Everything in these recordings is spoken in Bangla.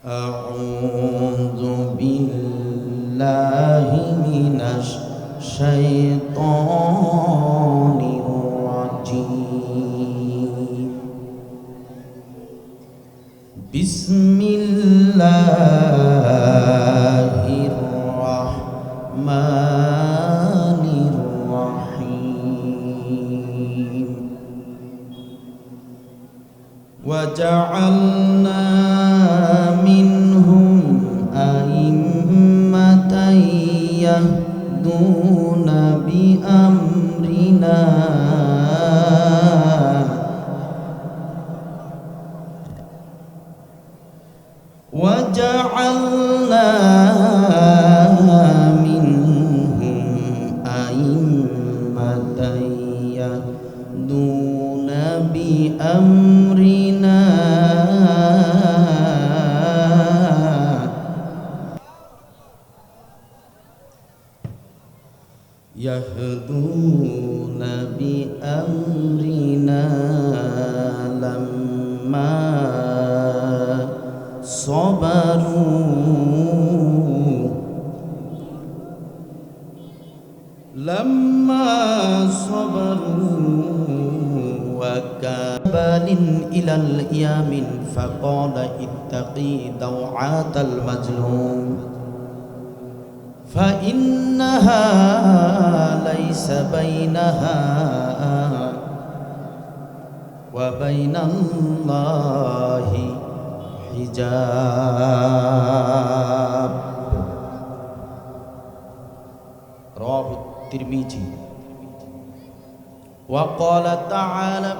أعوذ بالله من الشيطان الرجيم. بسم الله الرحمن الرحيم. وجعلنا منهم أئمة يهدون بأمرنا وجعلنا منهم أئمة يهدون بأمرنا يهدون بأمرنا لما صبروا وكابل إلى اليمين فقال اتقي دوعة المظلوم فإنها ليس بينها وبين الله حجاب. رواه الترمذي. وقال تعالى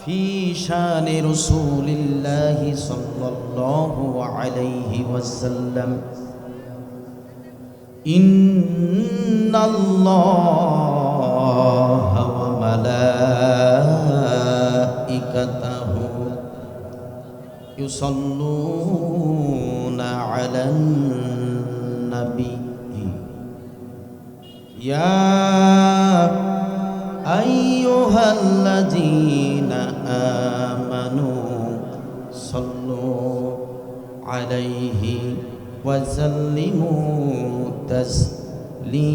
في شان رسول الله صلى الله عليه وسلم إن الله وملائكته يصلون على النبي يا أيها الذين آمنوا صلوا عليه وسلموا تسليما.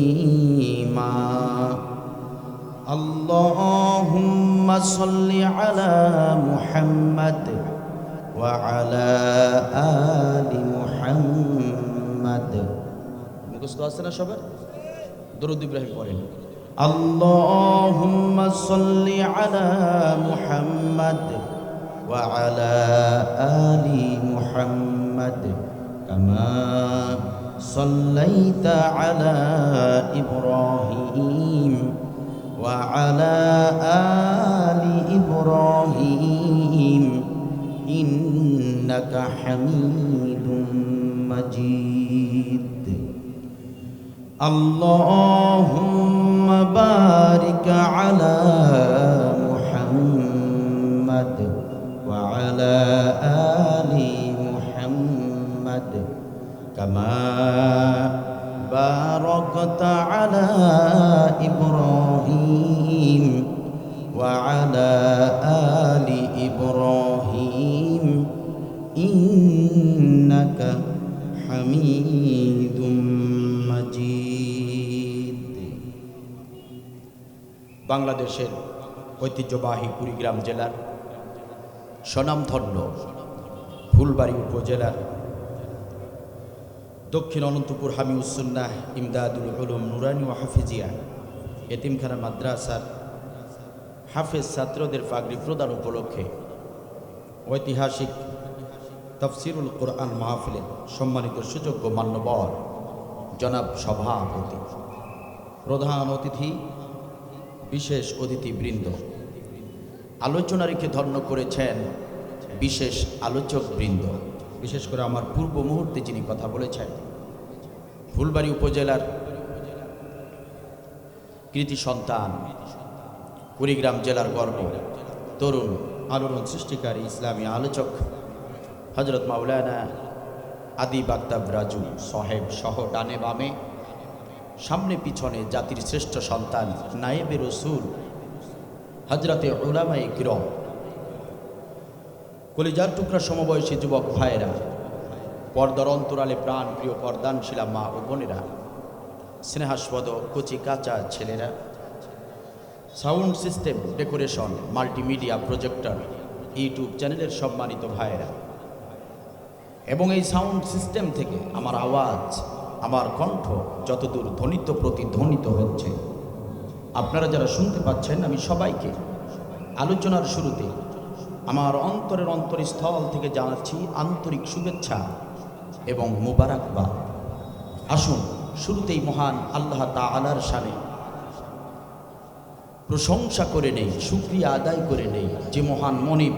اللهم صل على محمد وعلى آل محمد. মুখস্থ আছে না সবার? দরুদ ইব্রাহিম পড়েন। اللهم صل على محمد وعلى آل محمد كما صليت على إبراهيم وعلى آل إبراهيم إنك حميد مجيد. اللهم بارك على محمد وعلى آل محمد كما باركت على إبراهيم وعلى آل إبراهيم إنك حميد مجيد. বাংলাদেশের ঐতিহ্যবাহী কুড়িগ্রাম জেলার স্বনামধন্য ফুলবাড়ী উপজেলার দক্ষিণ অনন্তপুর হামিউসুন্নাহ ইমদাদুল উলুম নুরানি ও হাফিজিয়া এতিমখানা মাদ্রাসার হাফেজ ছাত্রদের পাগড়ি প্রদান উপলক্ষে ঐতিহাসিক তাফসিরুল কোরআন মাহফিলের সম্মানিত সুযোগ্য মান্যবর জনাব সভাপতি, প্রধান অতিথি, বিশেষ অতিথিবৃন্দ, আলোচনা রেখে ধন্য করেছেন বিশেষ আলোচকবৃন্দ, বিশেষ করে আমার পূর্ব মুহূর্তে যিনি কথা বলেছেন ফুলবাড়ী উপজেলার কৃতি সন্তান, কুড়িগ্রাম জেলার গর্ব, তরুণ আলোড়ন সৃষ্টিকারী ইসলামী আলোচক হযরত মাওলানা আদি বাগদাব রাজু সাহেব সহ ডানে বামে সামনে পিছনে জাতির শ্রেষ্ঠ সন্তান নায়েবে রাসূল হযরতে উলামায়ে কিরাম কলিজার টুকরা সমবয়সী যুবক ভাইয়েরা, পর্দার অন্তরালে প্রাণ প্রিয় পর্দানশীলা মা ও বোনেরা, স্নেহাস্পদ কচি কাঁচা ছেলেরা, sound system, decoration, multimedia, projector, YouTube চ্যানেলের সম্মানিত ভাইয়েরা এবং এই সাউন্ড সিস্টেম থেকে আমার আওয়াজ, আমার কণ্ঠ যতদূর ধ্বনিত প্রতিধ্বনিত হচ্ছে, আপনারা যারা শুনতে পাচ্ছেন, আমি সবাইকে আলোচনার শুরুতে আমার অন্তরের অন্তরস্থল থেকে জানাচ্ছি আন্তরিক শুভেচ্ছা এবং মুবারকবাদ। আসুন শুরুতেই মহান আল্লাহ তাআলার শানে প্রশংসা করে নেই, শুকরিয়া আদায় করে নেই, যে মহান মনিব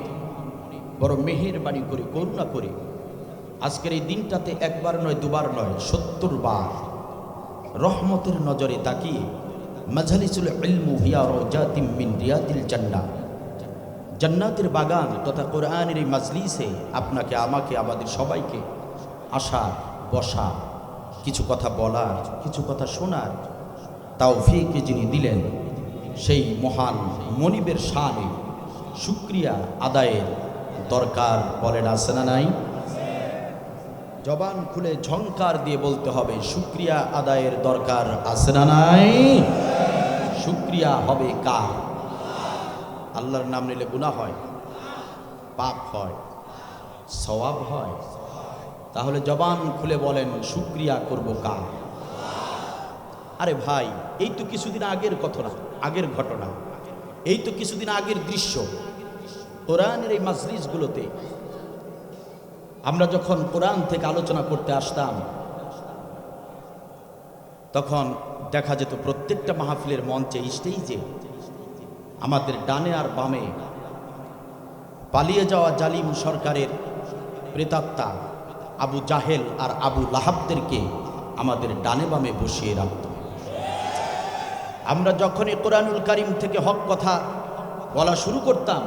বড় মেহেরবানি করে করুণা করে আজকের এই দিনটাতে একবার নয়, দুবার নয়, ৭০ বার রহমতের নজরে তাকিয়ে মাজলিসুল ইলমু হিয়া রাউজাতিম মিন রিয়াদিল জান্নাহ, জান্নাতের বাগান তথা কোরআনের এই মাজলিসে আপনাকে, আমাকে, আমাদের সবাইকে আসা, বসা, কিছু কথা বলার, কিছু কথা শোনার তৌফিক যিনি দিলেন, সেই মহান মনিবের শানে শুকরিয়া আদায়ের দরকার বলেন আছে না নাই? জবান খুলে ঝংকার দিয়ে বলতে হবে, শুকরিয়া আদায়ের দরকার আছে না নাই? শুকরিয়া হবে কার? আল্লাহর নাম নিলে গুনাহ হয়, পাপ হয়, সওয়াব হয়। তাহলে জবান খুলে বলেন, শুকরিয়া করব কার? আরে ভাই, এই তো কিছুদিন আগের ঘটনা, এই তো কিছুদিন আগের দৃশ্য। কোরআনের এই মাজলিসগুলোতে আমরা যখন কোরআন থেকে আলোচনা করতে আসতাম, তখন দেখা যেত প্রত্যেকটা মাহফিলের মঞ্চে, স্টেজে আমাদের ডানে আর বামে পালিয়ে যাওয়া জালিম সরকারের প্রেতাত্মা আবু জাহেল আর আবু লাহাবদেরকে আমাদের ডানে বামে বসিয়ে রাখত। আমরা যখনই কোরআনুল কারীম থেকে হক কথা বলা শুরু করতাম,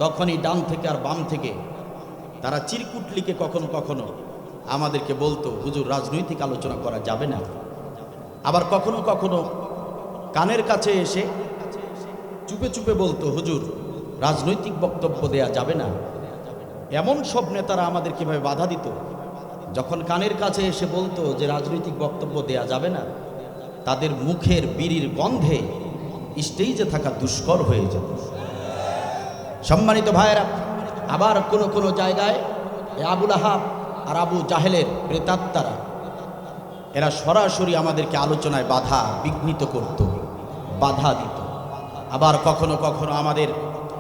তখনই ডান থেকে আর বাম থেকে তারা চিরকুটলিকে কখনো কখনো আমাদেরকে বলতো, হুজুর রাজনৈতিক আলোচনা করা যাবে না। আবার কখনো কখনো কানের কাছে এসে চুপে চুপে বলতো, হুজুর রাজনৈতিক বক্তব্য দেয়া যাবে না। এমন সব নেতারা আমাদের কিভাবে বাধা দিত, যখন কানের কাছে এসে বলতো যে রাজনৈতিক বক্তব্য দেয়া যাবে না, তাদের মুখের বিড়ির গন্ধে স্টেজে থাকা দুষ্কর হয়ে যেত। সম্মানিত ভাইয়েরা, আবার কোনো জায়গায় আবু লাহাব আর আবু জাহেলের প্রেতাত্মারা এরা সরাসরি আমাদেরকে আলোচনায় বাধা বিঘ্নিত করত, বাধা দিত। আবার কখনো কখনো আমাদের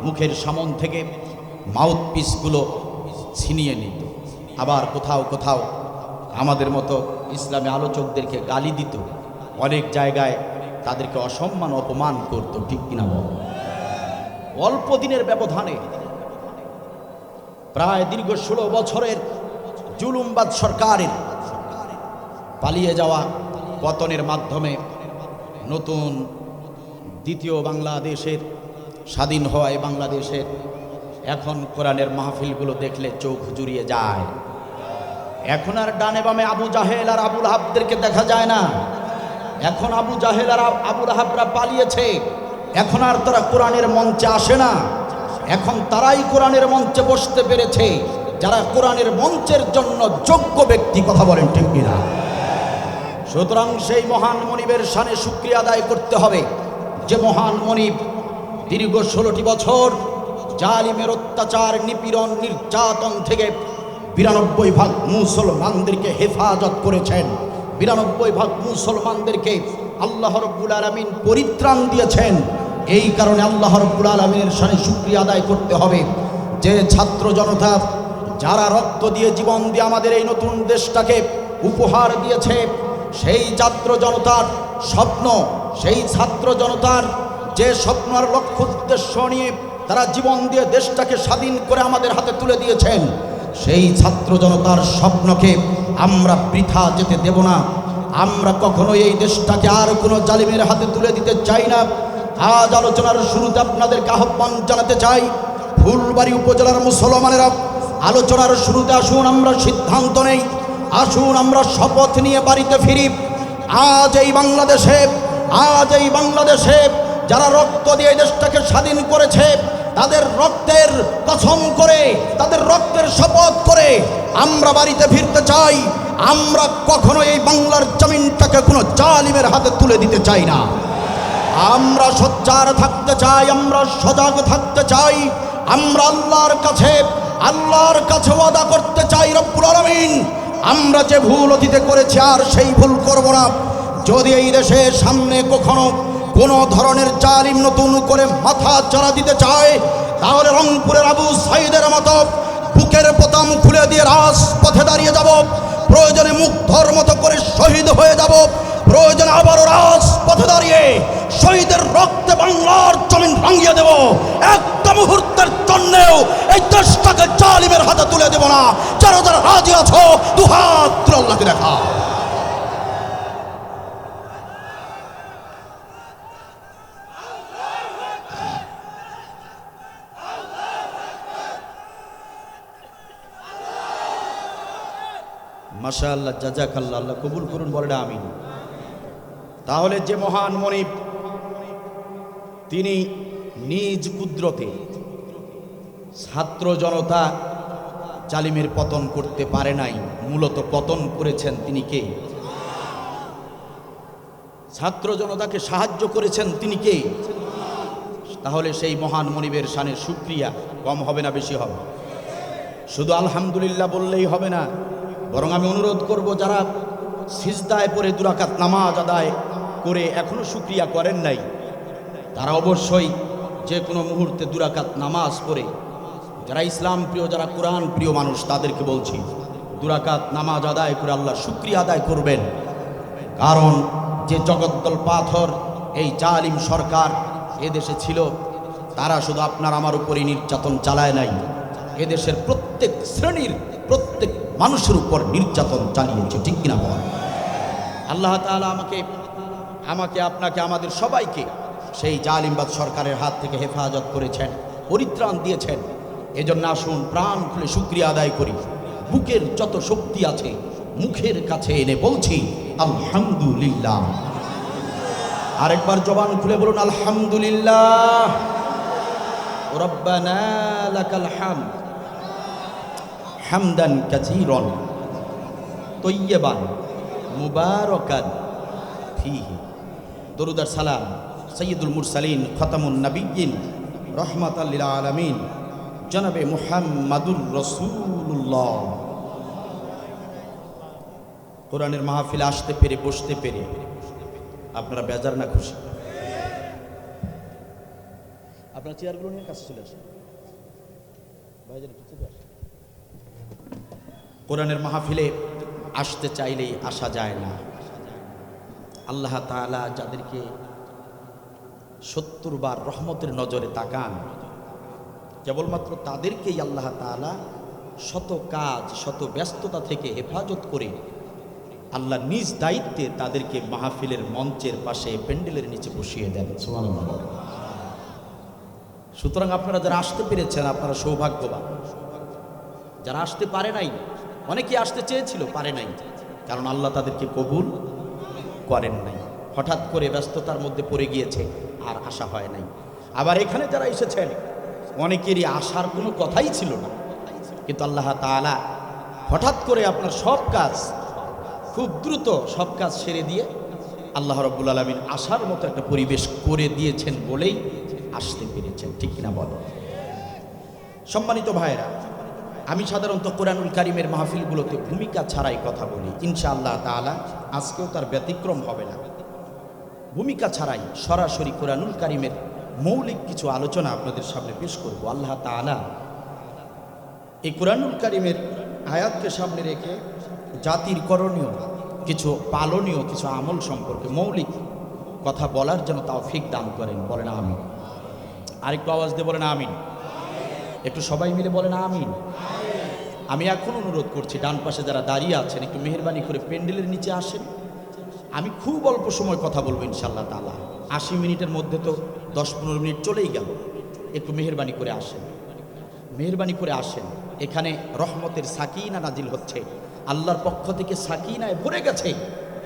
মুখের সামন থেকে মাউথ পিসগুলো ছিনিয়ে নিত। আবার কোথাও কোথাও আমাদের মতো ইসলামী আলোচকদেরকে গালি দিত। অনেক জায়গায় তাদেরকে অসম্মান অপমান করত, ঠিক কিনা বল? অল্প দিনের ব্যবধানে প্রায় দীর্ঘ 16 বছরের জুলুমবাদ সরকারের পালিয়ে যাওয়া পতনের মাধ্যমে নতুন দ্বিতীয় বাংলাদেশের স্বাধীন হওয়ায় বাংলাদেশের এখন কোরআনের মাহফিলগুলো দেখলে চোখ জুড়িয়ে যায়। এখন আর ডানে বামে আবু জাহেল আর আবু লাহাবদেরকে দেখা যায় না। এখন আবু জাহেল আর আবু লাহাবরা পালিয়েছে। এখন আর তারা কোরআনের মঞ্চে আসে না। এখন তারাই কোরআনের মঞ্চে বসতে পেরেছে যারা কোরআনের মঞ্চের জন্য যোগ্য ব্যক্তি। কথা বলেন ঠিক কিনা? সুতরাং সেই মহান মনিবের শানে শুকরিয়া আদায় করতে হবে, যে মহান মনিব দীর্ঘ 16টি বছর জালিমের অত্যাচার, নিপীড়ন, নির্যাতন থেকে 92% মুসলমানদেরকে হেফাজত করেছেন। 92% মুসলমানদেরকে আল্লাহ রাব্বুল আলামিন পরিত্রাণ দিয়েছেন। এই কারণে আল্লাহ রাব্বুল আলামিনের শানে শুকরিয়া আদায় করতে হবে, যে ছাত্র জনতা যারা রক্ত দিয়ে, জীবন দিয়ে আমাদের এই নতুন দেশটাকে উপহার দিয়েছে, সেই ছাত্র জনতার স্বপ্ন, সেই ছাত্র জনতার যে স্বপ্ন আর লক্ষ্য উদ্দেশ্য নিয়ে তারা জীবন দিয়ে দেশটাকে স্বাধীন করে আমাদের হাতে তুলে দিয়েছেন, সেই ছাত্র জনতার স্বপ্নকে আমরা বৃথা যেতে দেব না। আমরা কখনোই এই দেশটাকে আর কোনো জালিমের হাতে তুলে দিতে চাই না। আজ আলোচনার শুরুতে আপনাদেরকে আহ্বান জানাতে চাই, ফুলবাড়ী উপজেলার মুসলমানেরা, আলোচনার শুরুতে আসুন আমরা সিদ্ধান্ত নেই, আসুন আমরা শপথ নিয়ে বাড়িতে ফিরি। আজ এই বাংলাদেশে যারা রক্ত দিয়ে দেশটাকে স্বাধীন করেছে, তাদের রক্তের কসম করে, তাদের রক্তের শপথ করে আমরা বাড়িতে ফিরতে চাই। আমরা কখনো এই বাংলার জমিনটাকে কোনো জালিমের হাতে তুলে দিতে চাই না। আমরা সোচ্চার থাকতে চাই, আমরা সজাগ থাকতে চাই। আমরা আল্লাহর কাছে ওয়াদা করতে চাই, রব্বুল আলামিন আমরা যে ভুল অতীতে করেছি আর সেই ভুল করব না। যদি এই দেশের সামনে কখনো কোনো ধরনের জালিম নতুন করে মাথা চারা দিতে চায়, তাহলে রংপুরের আবু সাইদের মতো বুকের বোতাম খুলে দিয়ে রাজপথে দাঁড়িয়ে যাব। প্রয়োজনে মুগ্ধর মতো করে শহীদ হয়ে যাব। প্রয়োজনে আবারও রাজপথে দাঁড়িয়ে শহীদের রক্তে বাংলার জমিন রাঙিয়ে দেব। একটা মুহূর্তের জন্যেও এই দেশটাকে জালিমের হাতে তুলে দেব না। যারা যারা রাজি আছো দুহাত তুলে আল্লাহকে দেখা। মাশাআল্লাহ, জাযাকাল্লাহ, আল্লাহ কবুল করুন, বলেন আমিন। তাহলে যে মহান মনিব তিনি নিজ কুদরতে ছাত্র জনতা জালিমের পতন করতে পারে নাই, মূলত পতন করেছেন তিনি কে? ছাত্র জনতাকে সাহায্য করেছেন তিনি কে? তাহলে সেই মহান মনিবের শানে শুকরিয়া কম হবে না বেশি হবে? শুধু আলহামদুলিল্লাহ বললেই হবে না, বরং আমি অনুরোধ করব যারা সিজদায় পড়ে 2 রাকাত নামাজ আদায় করে এখনো শুকরিয়া করেন নাই, তারা অবশ্যই যে কোনো মুহূর্তে 2 রাকাত নামাজ পড়ে, যারা ইসলাম প্রিয়, যারা কোরআন প্রিয় মানুষ, তাদেরকে বলছি 2 রাকাত নামাজ আদায় করে আল্লাহর শুকরিয়া আদায় করবেন। কারণ যে জগদ্দল পাথর এই জালিম সরকার এদেশে ছিল, তারা শুধু আপনার আমার উপরই নির্যাতন চালায় নাই, এদেশের প্রত্যেক শ্রেণীর প্রত্যেক মানুষের উপর নির্যাতন চালিয়েছে, ঠিক কিনা বল? আল্লাহ তাআলা আমাকে আপনাকে আমাদের সবাইকে সেই জালিমবাদ সরকারের হাত থেকে হেফাজত করেছেন, পরিত্রাণ দিয়েছেন। এজন্য আসুন প্রাণ খুলে শুকরিয়া আদায় করি। বুকের যত শক্তি আছে মুখের কাছে এনে বলছি আলহামদুলিল্লাহ। আরেকবার জবান খুলে বলুন আলহামদুলিল্লাহ। রব্বানা লাকাল হামদ হামদান কাসীরান তাইয়্যিবান মুবারাকান ফীহি। দরুদ আর সালাম সাইয়্যিদুল মুরসালিন খাতামুন নবিয়্যিন রাহমাতাল লিল আলামিন জনাবে মুহাম্মাদুর রাসূলুল্লাহ। কোরআনের মাহফিলে আসতে পেরে বসতে পেরে আপনারা বেজার না খুশি? আপনার চেয়ারগুলো নিয়ে কাছে চলে আসেন। কোরআনের মাহফিলে আসতে চাইলেই আসা যায় না। আল্লাহ তাআলা যাদেরকে 70 বার রহমতের নজরে তাকান, কেবলমাত্র তাদেরকেই আল্লাহ তাআলা শত কাজ শত ব্যস্ততা থেকে হেফাজত করে আল্লাহ নিজ দায়িত্বে তাদেরকে মাহফিলের মঞ্চের পাশে প্যান্ডেলের নিচে বসিয়ে দেন। সুবহানাল্লাহ। সুতরাং আপনারা যারা আসতে পেরেছেন আপনারা সৌভাগ্যবান। যারা আসতে পারে নাই, অনেকে আসতে চেয়েছিল পারে নাই, কারণ আল্লাহ তাদেরকে কবুল করেন নাই, হঠাৎ করে ব্যস্ততার মধ্যে পড়ে গিয়েছে আর আসা হয় নাই। আবার এখানে যারা এসেছেন অনেকেরই আসার কোনো কথাই ছিল না, কিন্তু আল্লাহ তাআলা হঠাৎ করে আপনার সব কাজ খুব দ্রুত সব কাজ সেরে দিয়ে আল্লাহ রাব্বুল আলামিন আসার মতো একটা পরিবেশ করে দিয়েছেন বলেই আসতে পেরেছেন, ঠিক কিনা বলো? সম্মানিত ভাইরা, আমি সাধারণত কোরআনুল কারীমের মাহফিলগুলোতে ভূমিকা ছাড়াই কথা বলি। ইনশাআল্লাহ তাআলা আজকেও তার ব্যতিক্রম হবে না। ভূমিকা ছাড়াই সরাসরি কোরআনুল কারীমের মৌলিক কিছু আলোচনা আপনাদের সামনে পেশ করব। আল্লাহ তাআলা এই কোরআনুল কারীমের আয়াতকে সামনে রেখে জাতির করণীয় কিছু পালনীয় কিছু আমল সম্পর্কে মৌলিক কথা বলার জন্য তৌফিক দান করেন। বলেন আমিন। আরেকটু আওয়াজ দিয়ে বলেন আমিন। একটু সবাই মিলে বলেন আমিন। আমি এখন অনুরোধ করছি ডান পাশে যারা দাঁড়িয়ে আছেন একটু মেহেরবানি করে প্যান্ডেলের নিচে আসেন। আমি খুব অল্প সময় কথা বলবো ইনশাআল্লাহ তাআলা। 80 মিনিটের মধ্যে তো 10-15 মিনিট চলেই গেল। একটু মেহেরবানি করে আসেন, মেহেরবানি করে আসেন। এখানে রহমতের সাকিনা নাজিল হচ্ছে, আল্লাহর পক্ষ থেকে সাকিনায় ভরে গেছে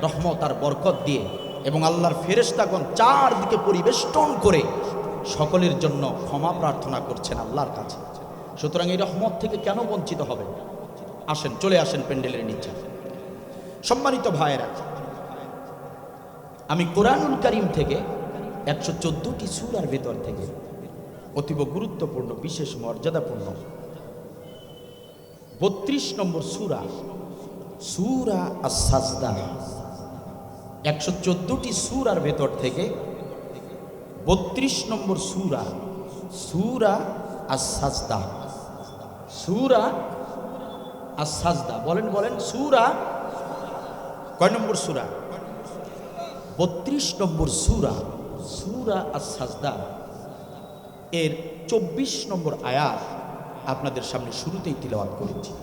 রহমত আর বরকত দিয়ে, এবং আল্লাহর ফেরেশতাগণ চারদিকে পরিবেষ্টন করে সকলের জন্য ক্ষমা প্রার্থনা করছেন আল্লাহর কাছে। সুতরাং এই রহমত থেকে কেন বঞ্চিত হবে? আসেন, চলে আসেন প্যান্ডেলের নিচে। সম্মানিত ভাইয়েরা, আমি কোরআনুল কারীম থেকে 114টি সূরার ভেতর থেকে অতীব গুরুত্বপূর্ণ, বিশেষ মর্যাদাপূর্ণ 32 নম্বর সূরা, সূরা আস-সাজদা, 114টি সূরার ভেতর থেকে 32 নম্বর সূরা, সূরা আস-সাজদা, সূরা আস-সাজদা। বলেন বলেন, সূরা কয় নম্বর সূরা? 32 নম্বর সূরা, সূরা আস-সাজদা এর 24 নম্বর আয়াত আপনাদের সামনে শুরুতেই তিলাওয়াত করেছি।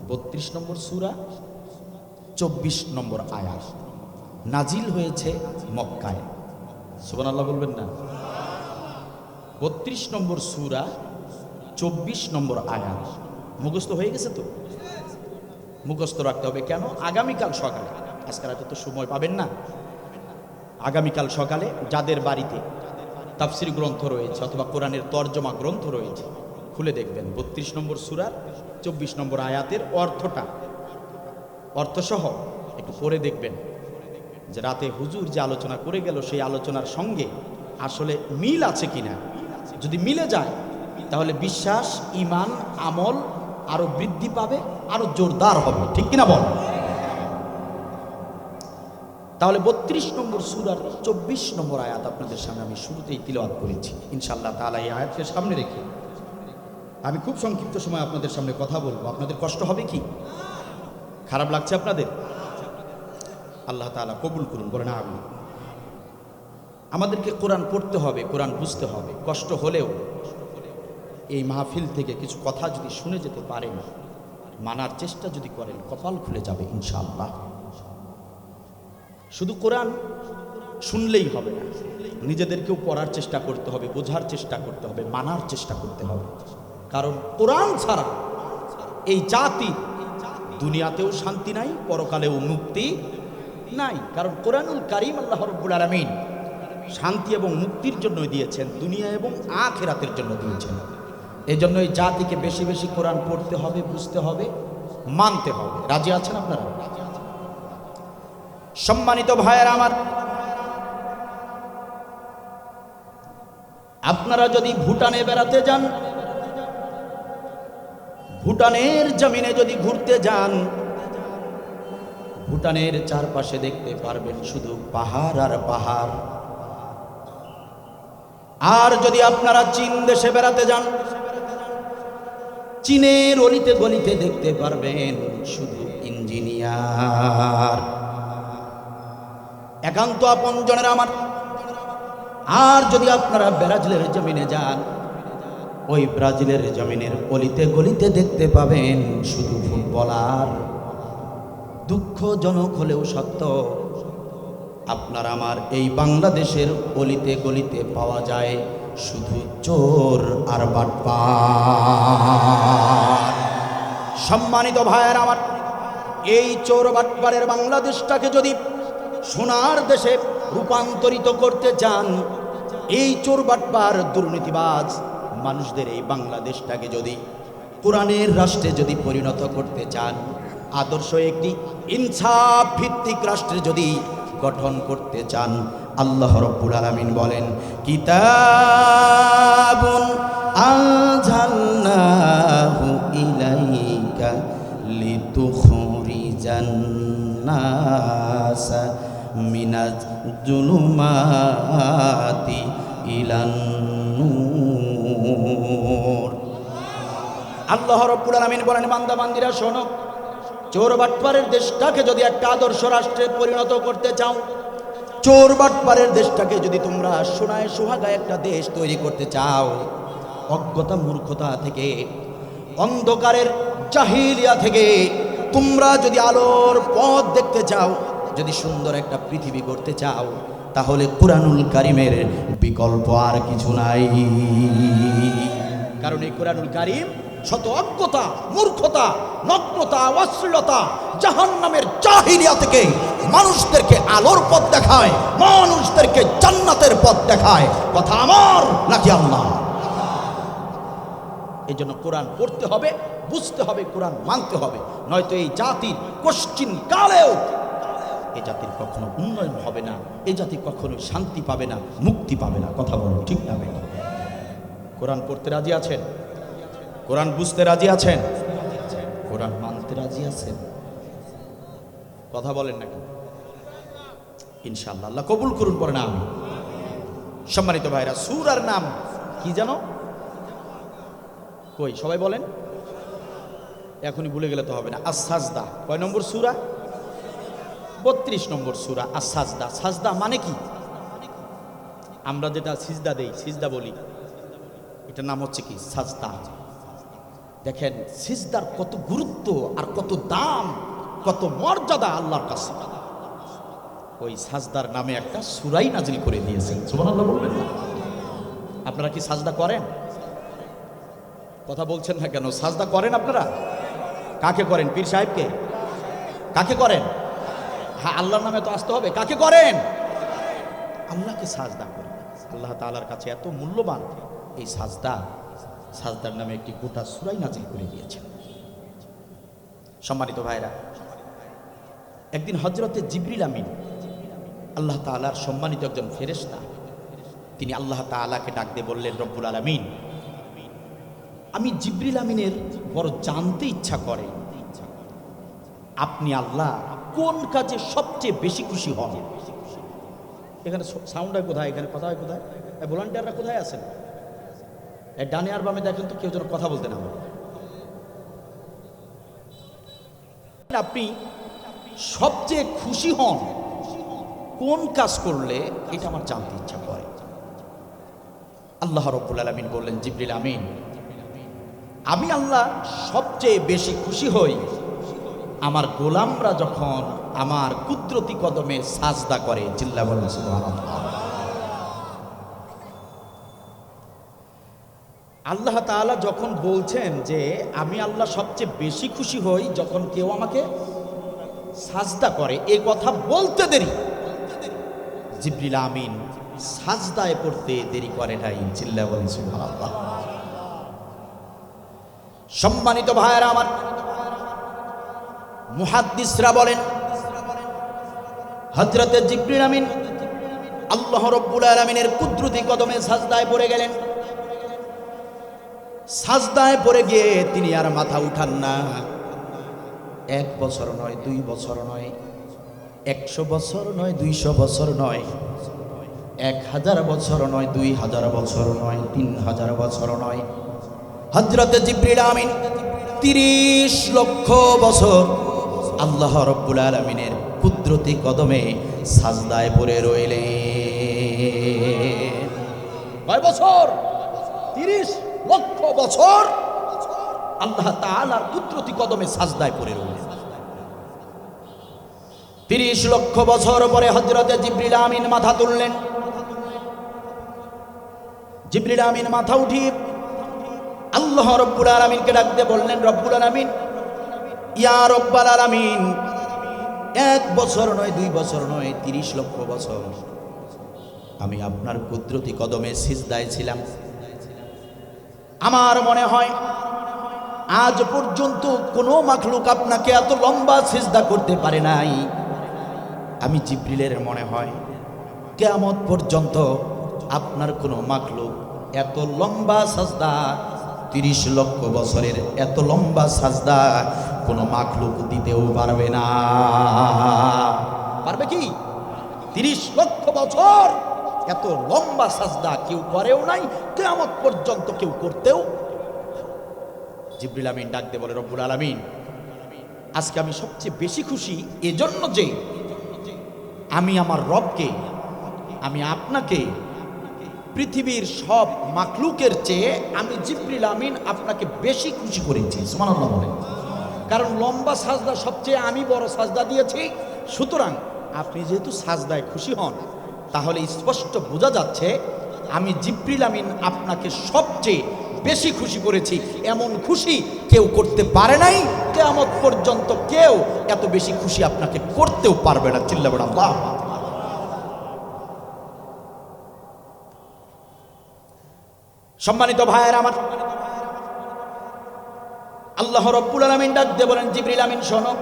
32 নম্বর সূরা, 24 নম্বর আয়াত নাজিল হয়েছে মক্কায়। সুবহানাল্লাহ বলবেন না? 32 নম্বর সূরা, 24 নম্বর আয়াত মুখস্থ হয়ে গেছে তো? মুখস্থ রাখতে হবে। কেন? আগামীকাল সকালে, আজকে রাতে তো সময় পাবেন না, আগামীকাল সকালে যাদের বাড়িতে তাফসীর গ্রন্থ রয়েছে অথবা কোরআনের তরজমা গ্রন্থ রয়েছে, খুলে দেখবেন 32 নম্বর সূরার 24 নম্বর আয়াতের অর্থটা, অর্থসহ একটু পড়ে দেখবেন যে রাতে হুজুর যে আলোচনা করে গেল সেই আলোচনার সঙ্গে আসলে মিল আছে কিনা। যদি মিলে যায় তাহলে বিশ্বাস, ঈমান, আমল আরো বৃদ্ধি পাবে, আরো জোরদার হবে। ঠিক কিনা বল? তাহলে 32 নম্বর সূরার 24 নম্বর আয়াত আপনাদের সামনে আমি শুরুতেই তিলাওয়াত করেছি। ইনশাআল্লাহ তাআলা এই আয়াতকে সামনে রেখে আমি খুব সংক্ষিপ্ত সময় আপনাদের সামনে কথা বলবো। আপনাদের কষ্ট হবে কি? খারাপ লাগছে আপনাদের? আল্লাহ তাআলা কবুল করুন, বলেন আমিন। আমাদেরকে কোরআন পড়তে হবে, কোরআন বুঝতে হবে। কষ্ট হলেও এই মাহফিল থেকে কিছু কথা যদি শুনে যেতে পারেন, মানার চেষ্টা যদি করেন, কপাল খুলে যাবে ইনশাআল্লাহ। শুধু কোরআন শুনলেই হবে না, নিজেদেরকেও পড়ার চেষ্টা করতে হবে, বোঝার চেষ্টা করতে হবে, মানার চেষ্টা করতে হবে। কারণ কোরআন ছাড়া এই জাতি দুনিয়াতেও শান্তি নাই, পরকালেও মুক্তি নাই। কারণ কোরআনুল কারীম আল্লাহ রাব্বুল আলামিন শান্তি এবং মুক্তির জন্য দিয়েছেন, দুনিয়া এবং আখিরাতের জন্য দিয়েছেন। এই জন্য এই জাতিকে বেশি বেশি কোরআন পড়তে হবে, বুঝতে হবে, মানতে হবে। রাজি আছেন আপনারা? সম্মানিত ভাইয়েরা আমার, আপনারা যদি ভুটানে বেড়াতে যান, ভুটানের জমিনে যদি ঘুরতে যান, ভুটানের চারপাশে দেখতে পারবেন শুধু পাহাড় আর পাহাড়। আর যদি আপনারা চীন দেশে বেড়াতে যান, চীনের অলিতে গলিতে দেখতে পারবেন শুধু ইঞ্জিনিয়ার। একান্ত আপনজনের আমার। আর যদি আপনারা ব্রাজিলের জমিনে যান, ওই ব্রাজিলের জমিনের অলিতে গলিতে দেখতে পাবেন শুধু ফুটবলার। দুঃখজনক হলেও সত্য, আপনার আমার এই বাংলাদেশের অলিতে গলিতে পাওয়া যায় শুধু চোর আর বাটপার। সম্মানিত ভাইয়ের আমার, এই চোর বাটপারের বাংলাদেশটাকে যদি সোনার দেশে রূপান্তরিত করতে চান, এই চোর বাটপার দুর্নীতিবাজ মানুষদের এই বাংলাদেশটাকে যদি কোরআনের রাষ্ট্রে যদি পরিণত করতে চান, আদর্শ একটি ইনসাফ ভিত্তিক রাষ্ট্রে যদি গঠন করতে চান, আল্লাহ রাব্বুল আলামিন বলেন, কিতাবুন আনজালনাহু ইলাইকা লিতুখরিজান নাসা মিনাজ জুলুমাতি ইলান নূর। আল্লাহ রাব্বুল আলামিন বলেন, বান্দা বান্দিরা শোনো, চোর বাটপারের দেশটাকে যদি একটা আদর্শ রাষ্ট্রে পরিণত করতে চাও, চোর বাটপারের দেশটাকে যদি তোমরা সোনায় সোহাগায় একটা দেশ তৈরি করতে চাও, অজ্ঞতা মূর্খতা থেকে, অন্ধকারের জাহিলিয়া থেকে তোমরা যদি আলোর পথ দেখতে চাও, যদি সুন্দর একটা পৃথিবী করতে চাও, তাহলে কুরআনুল কারীমের বিকল্প আর কিছু নাই। কারণ এই কুরআনুল কারীম শত অজ্ঞতা, মূর্খতা, নগ্নতা, অশ্লীলতা, জাহান্নামের জাহিলিয়া থেকে মানুষদেরকে আলোর পথ দেখায়, মানুষদেরকে জান্নাতের পথ দেখায়। কথা আমার নাকি আল্লাহ? এই জন্য কোরআন পড়তে হবে, বুঝতে হবে, কোরআন মানতে হবে, নয়তো এই জাতির কোশ্চিন কালেও এই জাতির কখনো উন্নয়ন হবে না, এই জাতি কখনো শান্তি পাবে না, মুক্তি পাবে না। কথা বলুন ঠিক না বেটা? কোরআন পড়তে রাজি আছেন? কোরআন বুঝতে রাজি আছেন? কোরআন মানতে রাজি আছেন? কথা বলেন না কেন? ইনশাআল্লাহ আল্লাহ কবুল করুন। পড়ে না আমি। সম্মানিত ভাইরা, সূরার নাম কি জানো? কই সবাই বলেন, এখনই ভুলে গেলে তো হবে না। আস-সাজদা। কয় নম্বর সূরা? 32 নম্বর সূরা আস-সাজদা। সাজদা মানে কি? আমরা যেটা সিজদা দেই, সিজদা বলি, এটার নাম হচ্ছে কি? সাজদা। দেখেন সিজদার কত গুরুত্ব আর কত দাম, কত মর্যাদা আল্লাহর কাছে। ওই সাজদার নামে একটা সূরাই নাজিল করে দিয়েছেন। সুবহানাল্লাহ বলবেন না? আপনারা কি সাজদা করেন? কথা বলছেন না কেন? সাজদা করেন আপনারা? কাকে করেন? পীর সাহেবকে? কাকে করেন? হ্যাঁ, আল্লাহর নামে তো আসতে হবে। কাকে করেন? আল্লাহকে সাজদা করেন। আল্লাহ তাআলার কাছে এত মূল্যবান এই সাজদা, সাজদার নামে একটি গোটা সূরাই নাজিল করে দিয়েছেন। সম্মানিত ভাইরা, একদিন হযরতে জিবরিল আমিন, আল্লাহ তাআলার সম্মানিত একজন ফেরেশতা, তিনি আল্লাহ তাআলাকে ডাক দিয়ে বললেন, রব্বুল আলামিন, আমি জিবরিল আমিনের বড় জানতে ইচ্ছা করে আপনি আল্লাহ কোন কাজে সবচেয়ে বেশি খুশি হন। এখানে সাউন্ড হয় কোথায়? এখানে কথা হয় কোথায়? ভলান্টিয়াররা কোথায় আছেন? ডানে আর বামে দেখেন তো, কেউ যেন কথা বলতে না পারে। আপনি সবচেয়ে খুশি হন কোন কাজ করলে, এটা আমার জানতে ইচ্ছা করে। আল্লাহ রাব্বুল আলামিন বললেন, জিবরিল আমিন, আমি আল্লাহ সবচেয়ে বেশি খুশি হই আমার গোলামরা যখন আমার কুদরতি কদমে সাজদা করে। চিল্লা বলেন সুবহানাল্লাহ। আল্লাহ তাআলা যখন বলছেন যে আমি আল্লাহ সবচেয়ে বেশি খুশি হই যখন কেউ আমাকে সাজদা করে, এই কথা বলতে দেরি জিবরিল আমিন সাজদায় পড়তে দেরি করে নাই। চিল্লা বলেন সুবহানাল্লাহ। সম্মানিত ভাইয়েরা আমার, মুহাদ্দিসরা বলেন হযরতে জিবরিল আমিন আল্লাহ রাব্বুল আলামিনের কুদরতি কদমে সাজদায় পড়ে গেলেন। সাজদায় পড়ে গিয়ে তিনি আর মাথা উঠান না। 1 বছর নয়, 2 বছর নয়, 100 বছর নয়, 200 বছর নয়, 1000 বছর নয়, 2000 বছর নয়, 3000 বছর নয়, হযরতে জিবরিল আমিন 30 লক্ষ বছর আল্লাহ রাব্বুল আলামিনের কুদরতি কদমে সাজদায় পড়ে রইলেন। কয় বছর? 30 লক্ষ বছর আল্লাহ তাআলার কুদরতি কদমে সাজদায় পড়ে রইলেন। 30 লক্ষ বছর পরে হযরতে জিবরিল আমিন মাথা তুললেন। জিবরিল আমিন মাথা উঠিয়ে আল্লাহ রাব্বুল আলামিনকে ডাক দিয়ে বললেন, রব্বুল আলামিন, ইয়া রব্বাল আলামিন, 1 বছর নয়, 2 বছর নয়, 30 লক্ষ বছর আমি আপনার কুদরতি কদমে সিজদায় ছিলাম। আমার মনে হয় আজ পর্যন্ত কোনো মাখলুক আপনাকে এত লম্বা সিজদা করতে পারে নাই। আমি জিবরিলের মনে হয় কিয়ামত পর্যন্ত আপনার কোনো মাখলুক এত লম্বা সাজদা, 30 লক্ষ বছরের এত লম্বা সাজদা কোনো মাখলুক দিতেও পারবে না। পারবে কি? 30 লক্ষ বছর এত লম্বা সাজদা কেউ করেও নাই, কিয়ামত পর্যন্ত কেউ করতেও। জিবরিল আমিন ডাক দিয়ে বলে, রব্বুল আলামিন, আজকে আমি সবচেয়ে বেশি খুশি এজন্য যে আমি আমার রবকে, আমি আপনাকে পৃথিবীর সব মাখলুকের চেয়ে আমি জিবরিল আমিন আপনাকে বেশি খুশি করেছি। সুবহানাল্লাহ বলেন। কারণ লম্বা সাজদা সবচেয়ে আমি বড় সাজদা দিয়েছি, সুতরাং আপনি যেহেতু সাজদায় খুশি হন, তাহলে স্পষ্ট বোঝা যাচ্ছে আমি জিবরিল আমিন আপনাকে সবচেয়ে বেশি খুশি করেছি। এমন খুশি কেউ করতে পারে নাই, কিয়ামত পর্যন্ত কেউ এত বেশি খুশি আপনাকে করতেও পারবে না। চিল্লাবেন আল্লাহ। সম্মানিত ভাইয়েরা আমার, আল্লাহ রাব্বুল আলামিন ডাক দিয়ে বলেন, জিবরিল আমিন শোনো,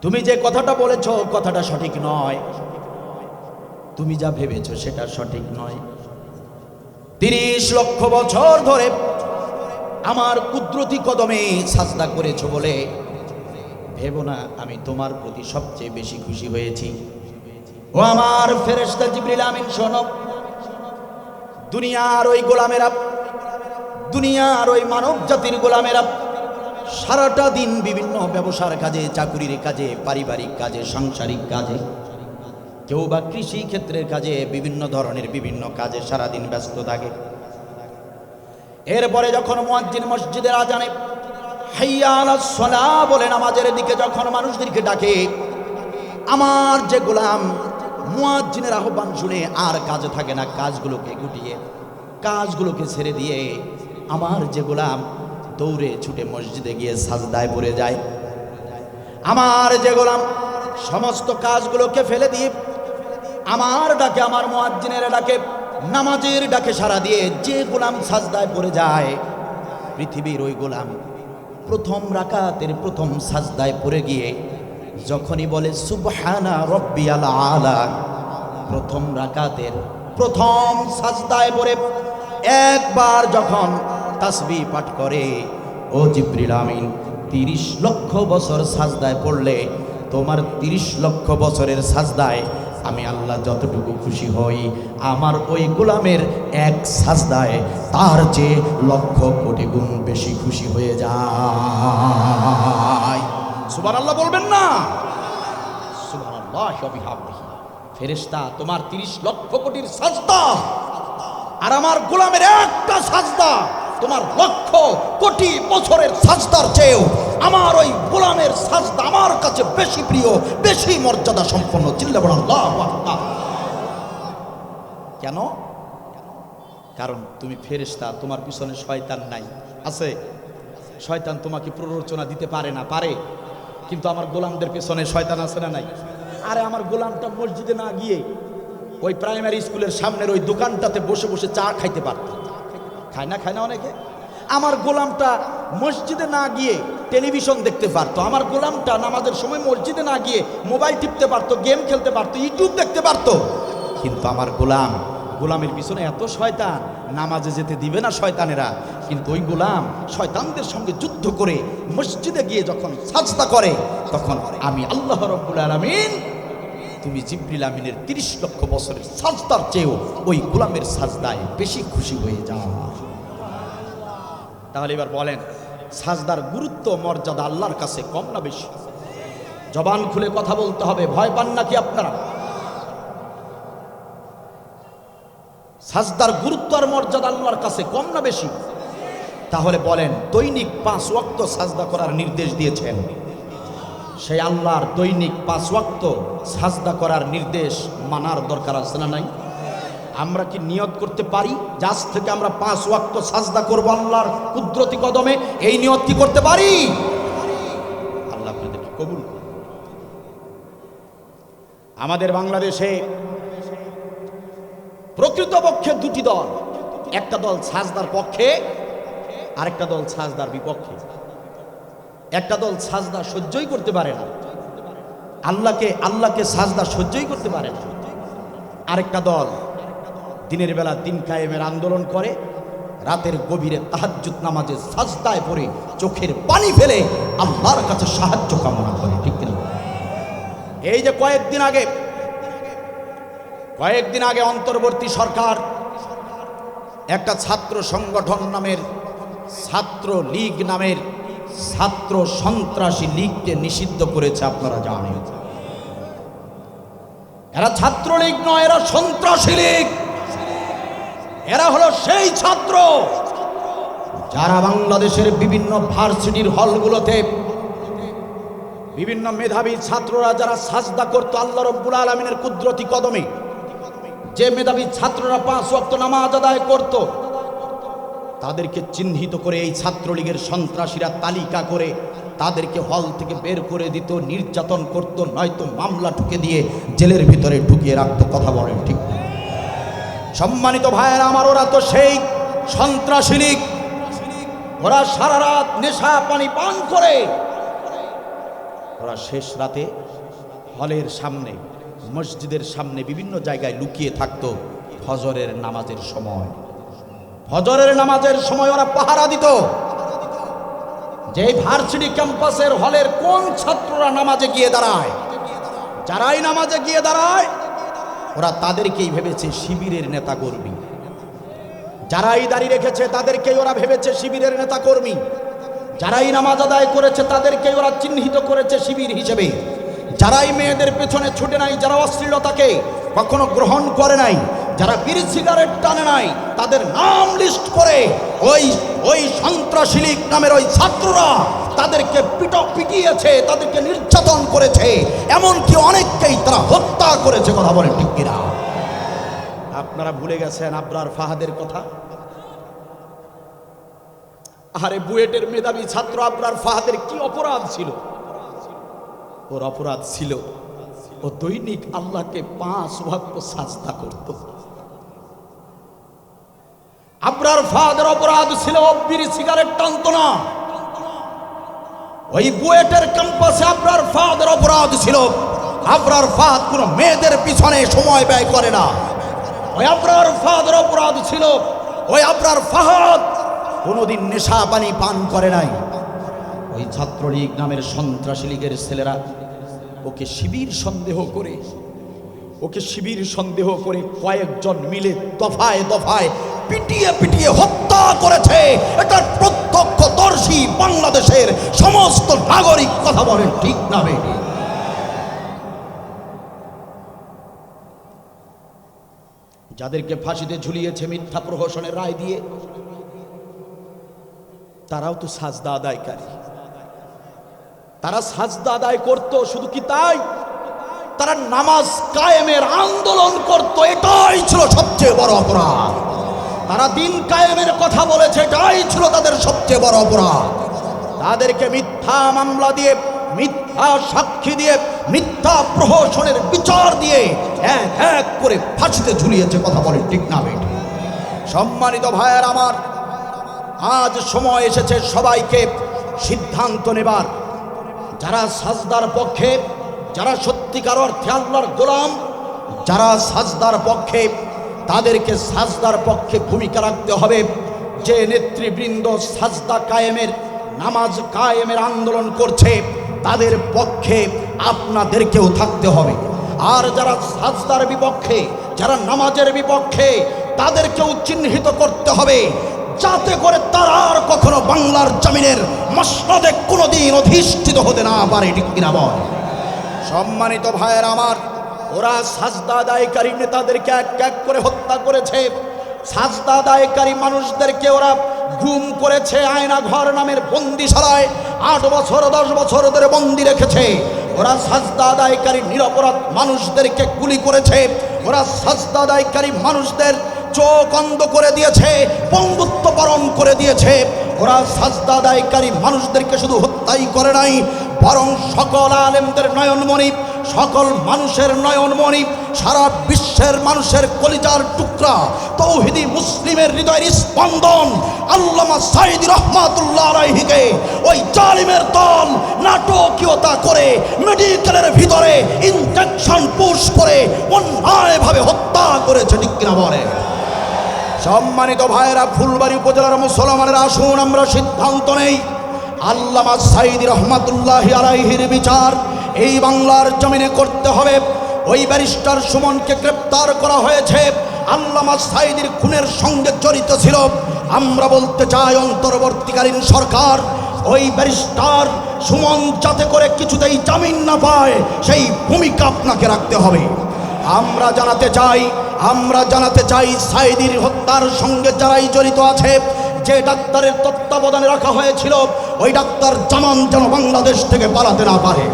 তুমি যে কথাটা বলেছো কথাটা সঠিক নয়, তুমি যা ভেবেছো সেটা সঠিক নয়। 30 লক্ষ বছর ধরে আমার কুদরতি কদমে সাজদা করেছো বলে ভেবো না আমি তোমার প্রতি সবচেয়ে বেশি খুশি হয়েছি। ও আমার ফেরেশতা জিবরিল আমিন শোনো, দুনিয়ার ওই গোলামেরা, দুনিয়ার ওই মানব জাতির গোলামেরা সারাটা দিন বিভিন্ন ব্যবসার কাজে, চাকুরির কাজে, পারিবারিক কাজে, সাংসারিক কাজে, কেউ বা কৃষি ক্ষেত্রের কাজে, বিভিন্ন ধরনের বিভিন্ন কাজে সারাদিন ব্যস্ত থাকে। এরপরে যখন মুয়াজ্জিন মসজিদের আজানে হাইয়া আলাস সালাহ বলে নামাজের দিকে যখন মানুষদেরকে ডাকে, আমার যে গোলাম মুয়াজ্জিনের আহ্বান শুনে আর কাজে থাকে না, কাজগুলোকে গুটিয়ে, কাজগুলোকে ছেড়ে দিয়ে আমার যে গোলাম দৌড়ে ছুটে মসজিদে গিয়ে সাজদায় পড়ে যায়। আমার যে গোলাম সমস্ত কাজগুলোকে ফেলে দিয়ে আমার ডাকে, আমার মুয়াজ্জিনের ডাকে, নামাজের ডাকে সাড়া দিয়ে যে গোলাম সাজদায় পড়ে যায়, পৃথিবীর ওই গোলাম প্রথম রাকাতের প্রথম সাজদায় পড়ে গিয়ে যখনই বলে সুবহানা রব্বিয়াল আলা, প্রথম রাকাতের প্রথম সাজদায় পড়ে একবার যখন তাসবিহ পাঠ করে, ও জিবরিল আমিন 30 লক্ষ বছর সাজদায় পড়লে তোমার 30 লক্ষ বছরের সাজদায় আমি আল্লাহ যতটুকু খুশি হই, আমার ওই গোলামের এক সাজদায় তার চেয়ে লক্ষ কোটি গুণ বেশি খুশি হয়ে যায়। সুবহানাল্লাহ বলবেন না? সুবহানাল্লাহি ওয়া বিহামদিহি। ফেরেশতা, তোমার 30 লক্ষ কোটির সাজদা আর আমার গোলামের একটা সাজদা তোমার লক্ষ কোটি বছরের সাজদার চেয়েও আমার ওই গোলামের সাজদা আমার কাছে বেশি প্রিয়, বেশি মর্যাদা সম্পন্ন। চিল্লাবেন বলুন আল্লাহু আকবার। কেন? কারণ তুমি ফেরেশতা, তোমার পিছনে শয়তান নাই, আছে? শয়তান তোমাকে প্ররোচনা দিতে পারে না, পারে? কিন্তু আমার গোলামদের পিছনে শয়তান আছে না নাই? আরে আমার গোলামটা মসজিদে না গিয়ে ওই প্রাইমারি স্কুলের সামনের ওই দোকানটাতে বসে বসে চা খাইতে পারত। খায় না অনেকে? আমার গোলামটা মসজিদে না গিয়ে টেলিভিশন দেখতে পারতো। আমার গোলামটা নামাজের সময় মসজিদে না গিয়ে মোবাইল টিপতে পারতো, গেম খেলতে পারতো, ইউটিউব দেখতে পারতো। কিন্তু আমার গোলামের পিছনে এত শয়তান, নামাজে যেতে দিবে না শয়তানেরা। কিন্তু ওই গোলাম শয়তানদের সঙ্গে যুদ্ধ করে মসজিদে গিয়ে যখন সাজদা করে, তখন আমি আল্লাহ রাব্বুল আলামিন তুমি জিবরিল আমিনের 30 লক্ষ বছরের সাজদার চেয়েও ওই গোলামের সাজদায় বেশি খুশি হয়ে যাও। তাহলে এবার বলেন, সাজদার গুরুত্ব মর্যাদা আল্লাহর কাছে কম না বেশি? জবান খুলে কথা বলতে হবে, ভয় পান নাকি আপনারা? সাজদার গুরুত্ব আর মর্যাদা আল্লাহর কাছে কম না বেশি? তাহলে বলেন, দৈনিক 5 ওয়াক্ত সাজদা করার নির্দেশ দিয়েছেন, সেই আল্লাহর দৈনিক 5 ওয়াক্ত সাজদা করার নির্দেশ মানার দরকার আছে না নাই? আমরা কি নিয়ত করতে পারি যে আজ থেকে আমরা 5 ওয়াক্ত সাজদা করব আল্লাহর কুদরতি কদমে? এই নিয়ত কি করতে পারি? আল্লাহ আপনাদেরকে কবুল করুন। আমাদের বাংলাদেশে প্রকৃতপক্ষে দুটি দল, একটা দল সাজদার পক্ষে, আরেকটা দল সাজদার বিপক্ষে। একটা দল সাজদা সহ্যই করতে পারে না, আল্লাহকে সাজদা সহ্যই করতে পারে না। আরেকটা দল দিনের বেলা দিন কায়েমের আন্দোলন করে, রাতের গভীরে তাহাজ্জুদ নামাজে সাজদায় পড়ে চোখের পানি ফেলে আল্লাহর কাছে সাহায্য কামনা করে। ঠিক কিনা? এই যে কয়েকদিন আগে অন্তর্বর্তী সরকার একটা ছাত্র সংগঠন নামের, ছাত্র লীগ নামের ছাত্র সন্ত্রাসী লীগকে নিষিদ্ধ করেছে। আপনারা জানেন, এরা ছাত্রলীগ নয়, এরা সন্ত্রাসী লীগ। এরা হলো সেই ছাত্র যারা বাংলাদেশের বিভিন্ন ভার্সিটির হলগুলোতে বিভিন্ন মেধাবী ছাত্ররা যারা সাজদা করতো আল্লাহ রাব্বুল আলামিনের কুদরতি কদমে, যে মেধাবী ছাত্ররা 5 ওয়াক্ত নামাজ আদায় করত, তাদেরকে চিহ্নিত করে এই ছাত্রলীগের সন্ত্রাসীরা তালিকা করে তাদেরকে হল থেকে বের করে দিত, নির্যাতন করত, নয়তো মামলা ঠুকে দিয়ে জেলের ভিতরে ঢুকিয়ে রাখতো। কথা বলেন ঠিক না? সম্মানিত ভাইয়েরা আমার, ওরা তো সেই সন্ত্রাসী লীগ। ওরা সারা রাত নেশা পানি পান করে ওরা শেষ রাতে হলের সামনে, মসজিদের সামনে বিভিন্ন জায়গায় লুকিয়ে থাকতো। ফজরের নামাজের সময়, ফজরের নামাজের সময় ওরা পাহারা দিত যে ভার্সিটি ক্যাম্পাসের হলের কোন ছাত্ররা নামাজে গিয়ে দাঁড়ায়। যারাই নামাজে গিয়ে দাঁড়ায় ওরা তাদেরকেই ভেবেছে শিবিরের নেতা কর্মী। যারাই দাঁড়িয়ে রেখেছে তাদেরকেই ওরা ভেবেছে শিবিরের নেতা কর্মী। যারাই নামাজ আদায় করেছে তাদেরকেই ওরা চিহ্নিত করেছে শিবির হিসেবে। যারাই মেয়েদের পেছনে ছুটে নাই, যারা অশ্লীলতাকে কখনো গ্রহণ করে নাই, যারা বিড়ি সিগারেট টানে নাই, তাদের নাম লিস্ট করে ওই সন্ত্রাসী লীগ নামের ওই ছাত্ররা তাদেরকে পিটিয়েছে, তাদেরকে নির্যাতন করেছে, এমনকি অনেককেই তারা হত্যা করেছে। কথা বলেন ঠিক কিনা? আপনারা ভুলে গেছেন আবরার ফাহাদের কথা? আরে বুয়েটের মেধাবী ছাত্র আবরার ফাহাদের কি অপরাধ ছিল? ওর অপরাধ ছিল ও দৈনিক আল্লাহকে 5 ওয়াক্ত সাজদা করত। আবরার ফাহাদের অপরাধ ছিল ও বিড়ি সিগারেট টানত না। ওই বুয়েটের ক্যাম্পাসে আবরার ফাহাদের অপরাধ ছিল আবরার ফাহাদ কোনো মেয়েদের পিছনে সময় ব্যয় করে না। ওই আবরার ফাহাদের অপরাধ ছিল ওই আবরার ফাহাদ কোনোদিন নেশা পানি পান করে নাই। ওই ছাত্রলীগ নামের সন্ত্রাসী লীগের ছেলেরা ওকে শিবির সন্দেহ করে কয়েকজন মিলে দফায় দফায় পিটিয়ে পিটিয়ে হত্যা করেছে। এটার প্রত্যক্ষদর্শী বাংলাদেশের সমস্ত নাগরিক। কথা বলেন ঠিক না বেটি? যাদেরকে ফাঁসিতে ঝুলিয়েছে মিথ্যা প্রহসনের রায় দিয়ে, তারাও তো সাজদা আদায়কারী। তারা সাজদা আদায় করত, শুধু কি তাই, তারা নামাজ কায়েমের আন্দোলন করত। এটাই ছিল সবচেয়ে বড় অপরাধ। তারা দিন কায়েমের কথা বলেছে, এটাই ছিল তাদের সবচেয়ে বড় অপরাধ। তাদেরকে মিথ্যা মামলা দিয়ে, মিথ্যা সাক্ষী দিয়ে, মিথ্যা প্রহসনের বিচার দিয়ে এক এক করে ফাঁসিতে ঝুলিয়েছে। কথা বলে ঠিক না বেটি? সম্মানিত ভাইয়ের আমার, আজ সময় এসেছে সবাইকে সিদ্ধান্ত নেবার। যারা সাজদার পক্ষে, যারা সত্যিকার অর্থে আল্লাহর গোলাম, যারা সাজদার পক্ষে, তাদেরকে সাজদার পক্ষে ভূমিকা রাখতে হবে। যে নেতৃবৃন্দ সাজদা কায়েমের, নামাজ কায়েমের আন্দোলন করছে, তাদের পক্ষে আপনাদেরকেও থাকতে হবে। আর যারা সাজদার বিপক্ষে, যারা নামাজের বিপক্ষে, তাদেরকেও চিহ্নিত করতে হবে, যাতে করে তারা আর কখনো বাংলার জমিনের মসনদে কোনোদিন অধিষ্ঠিত হতে না পারে। ঠিক কিনা বল? সম্মানিত ভাইয়ের আমার, ওরা সাজদা আদায়কারী নেতাদেরকে এক এক করে হত্যা করেছে। সাজদা আদায়কারী মানুষদেরকে ওরা গুম করেছে, আয়না ঘর নামের বন্দিশালায় 8 বছর 10 বছর ধরে বন্দি রেখেছে। ওরা সাজদা আদায়কারী নিরপরাধ মানুষদেরকে গুলি করেছে। ওরা সাজদা আদায়কারী মানুষদের চোখ অন্ধ করে দিয়েছে, পঙ্গুত্ব বরণ করে দিয়েছে। ওরা সাজদা আদায়কারী মানুষদেরকে শুধু হত্যাই করে নাই, বরং সকল আলেমদের নয়নমণি, সকল মানুষের নয়নমণি, সারা বিশ্বের মানুষের কলিজার টুকরা, তৌহিদি মুসলিমের হৃদয়ের স্পন্দন আল্লামা সাঈদী রহমাতুল্লাহ আলাইহিকে ওই জালিমের দল নাটকীয়তা করে মেডিকেলের ভিতরে ইনজেকশন পুশ করে অন্যায়ভাবে হত্যা করেছে। ঠিক কিনা বলে? সম্মানিত ভাইয়েরা, ফুলবাড়ী উপজেলার মুসলমানেরা, আসুন আমরা সিদ্ধান্ত নেই, আল্লামা সাঈদী রহমাতুল্লাহ আলাইহির বিচার এই বাংলার জমিনে করতে হবে। ওই ব্যারিস্টার সুমনকে গ্রেপ্তার করা হয়েছে, আল্লামা সাঈদীর খুনের সঙ্গে জড়িত ছিল। আমরা বলতে চাই, অন্তর্বর্তীকালীন সরকার ওই ব্যারিস্টার সুমন যাতে করে কিছুতেই জামিন না পায়, সেই ভূমিকা আপনাকে রাখতে হবে। আমরা জানাতে চাই সাঈদীর হত্যার সঙ্গে যারাই জড়িত আছে, যে ডাক্তারের তত্ত্বাবধানে রাখা হয়েছিল, ওই ডাক্তার জামান যেন বাংলাদেশ থেকে পালাতে না পারে।